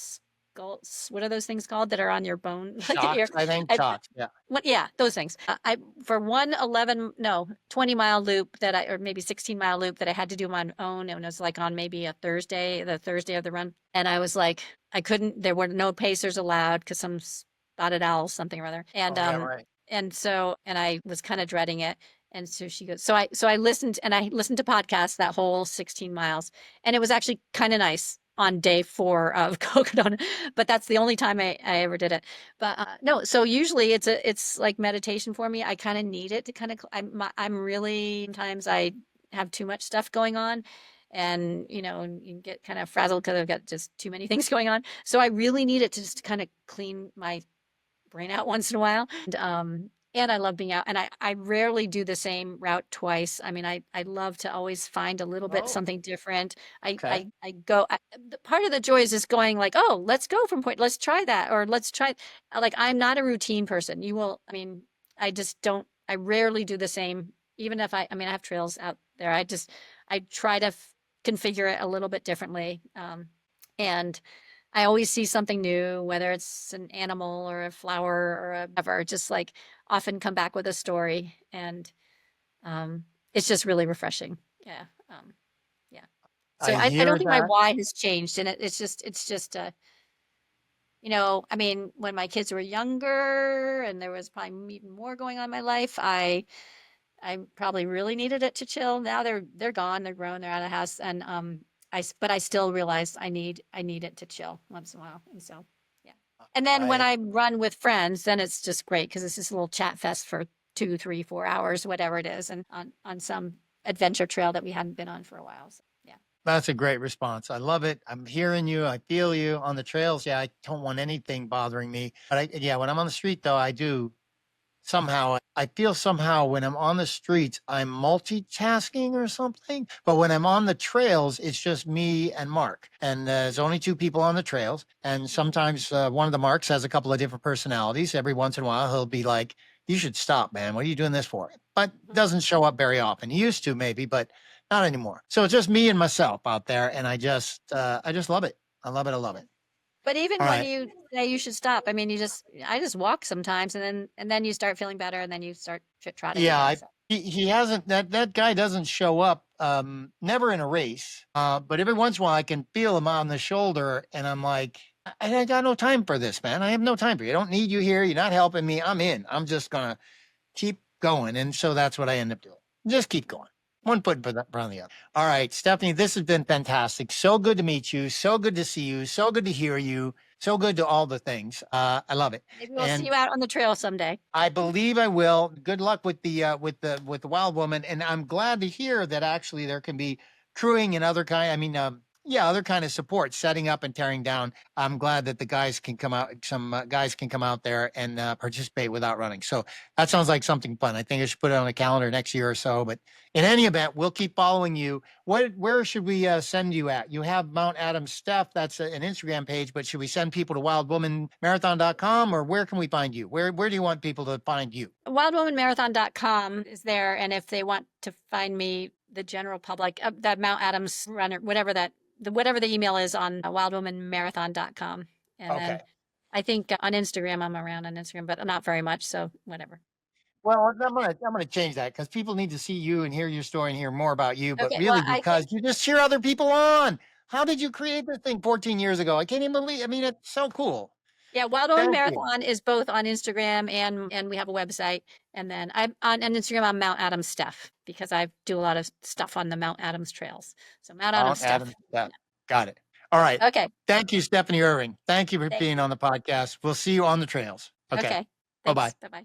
what are those things called that are on your bone? Shocks, I think shocks. Yeah. Yeah, those things. I for 20-mile loop or maybe 16-mile loop that I had to do on my own, and it was like on maybe the Thursday of the run. And I was like, there were no pacers allowed because some spotted owl, something or other. And Right. and I was kind of dreading it. And so she goes, so I listened to podcasts that whole 16 miles, and it was actually kind of nice on day 4 of Cocodona, but that's the only time I ever did it. But no, so usually it's like meditation for me. I kind of need it to kind of, I'm really, sometimes I have too much stuff going on, and you get kind of frazzled because I've got just too many things going on. So I really need it to just kind of clean my brain out once in a while. And I love being out, and I rarely do the same route twice. I mean, I love to always find a little bit something different. Okay. I go, part of the joy is just going like, oh, let's go from point, let's try that, or let's try, like, I'm not a routine person. I just don't, I rarely do the same, even if I have trails out there. I try to configure it a little bit differently. And I always see something new, whether it's an animal or a flower or whatever, just like often come back with a story. And it's just really refreshing. Yeah. Yeah. So I don't think my why has changed. And it's just, when my kids were younger and there was probably even more going on in my life, I probably really needed it to chill. Now they're gone, they're grown, they're out of the house. And, but I still realized I need it to chill once in a while. And so, yeah. And then when I run with friends, then it's just great because it's just a little chat fest for 2, 3, 4 hours, whatever it is, and on some adventure trail that we hadn't been on for a while. So, yeah. That's a great response. I love it. I'm hearing you. I feel you on the trails. Yeah, I don't want anything bothering me. But when I'm on the street, though, I do. I feel somehow when I'm on the streets, I'm multitasking or something. But when I'm on the trails, it's just me and Mark. And there's only 2 people on the trails. And sometimes one of the Marks has a couple of different personalities. Every once in a while, he'll be like, you should stop, man. What are you doing this for? But doesn't show up very often. He used to maybe, but not anymore. So it's just me and myself out there. And I just love it. I love it. I love it. But even when you say you should stop, I just walk sometimes, and then you start feeling better, and then you start trotting. Yeah, again, so. he hasn't. That guy doesn't show up. Never in a race. But every once in a while, I can feel him on the shoulder, and I'm like, I got no time for this, man. I have no time for you. I don't need you here. You're not helping me. I'm in. I'm just gonna keep going, and so that's what I end up doing. Just keep going. One foot in front of the other. All right, Stephanie, this has been fantastic. So good to meet you. So good to see you. So good to hear you. So good to all the things. I love it. Maybe we'll see you out on the trail someday. I believe I will. Good luck with the wild woman. And I'm glad to hear that actually there can be crewing and other kind. yeah, other kind of support, setting up and tearing down. I'm glad that the guys can come out, some guys can come out there and participate without running. So that sounds like something fun. I think I should put it on the calendar next year or so. But in any event, we'll keep following you. Where should we send you at? You have Mount Adams Steph. That's an Instagram page, but should we send people to wildwomanmarathon.com, or where can we find you? Where do you want people to find you? Wildwomanmarathon.com is there. And if they want to find me, the general public, that Mount Adams runner, whatever the email is on wildwomanmarathon.com. And then I think on Instagram, I'm around on Instagram, but not very much. So whatever. Well, I'm gonna change that because people need to see you and hear your story and hear more about you, but Okay. really Well, because you just cheer other people on. How did you create this thing 14 years ago? I can't even believe. I mean, it's so cool. yeah, Wild Woman Thank you. Marathon is both on Instagram and we have a website. And then I'm on Instagram on Mount Adams Steph because I do a lot of stuff on the Mount Adams trails. So Mount Adams Steph. Yeah. Got it. All right. Okay. Thank you, Stephanie Irving. Thank you for being on the podcast. We'll see you on the trails. Okay. Okay. Bye-bye. Bye bye.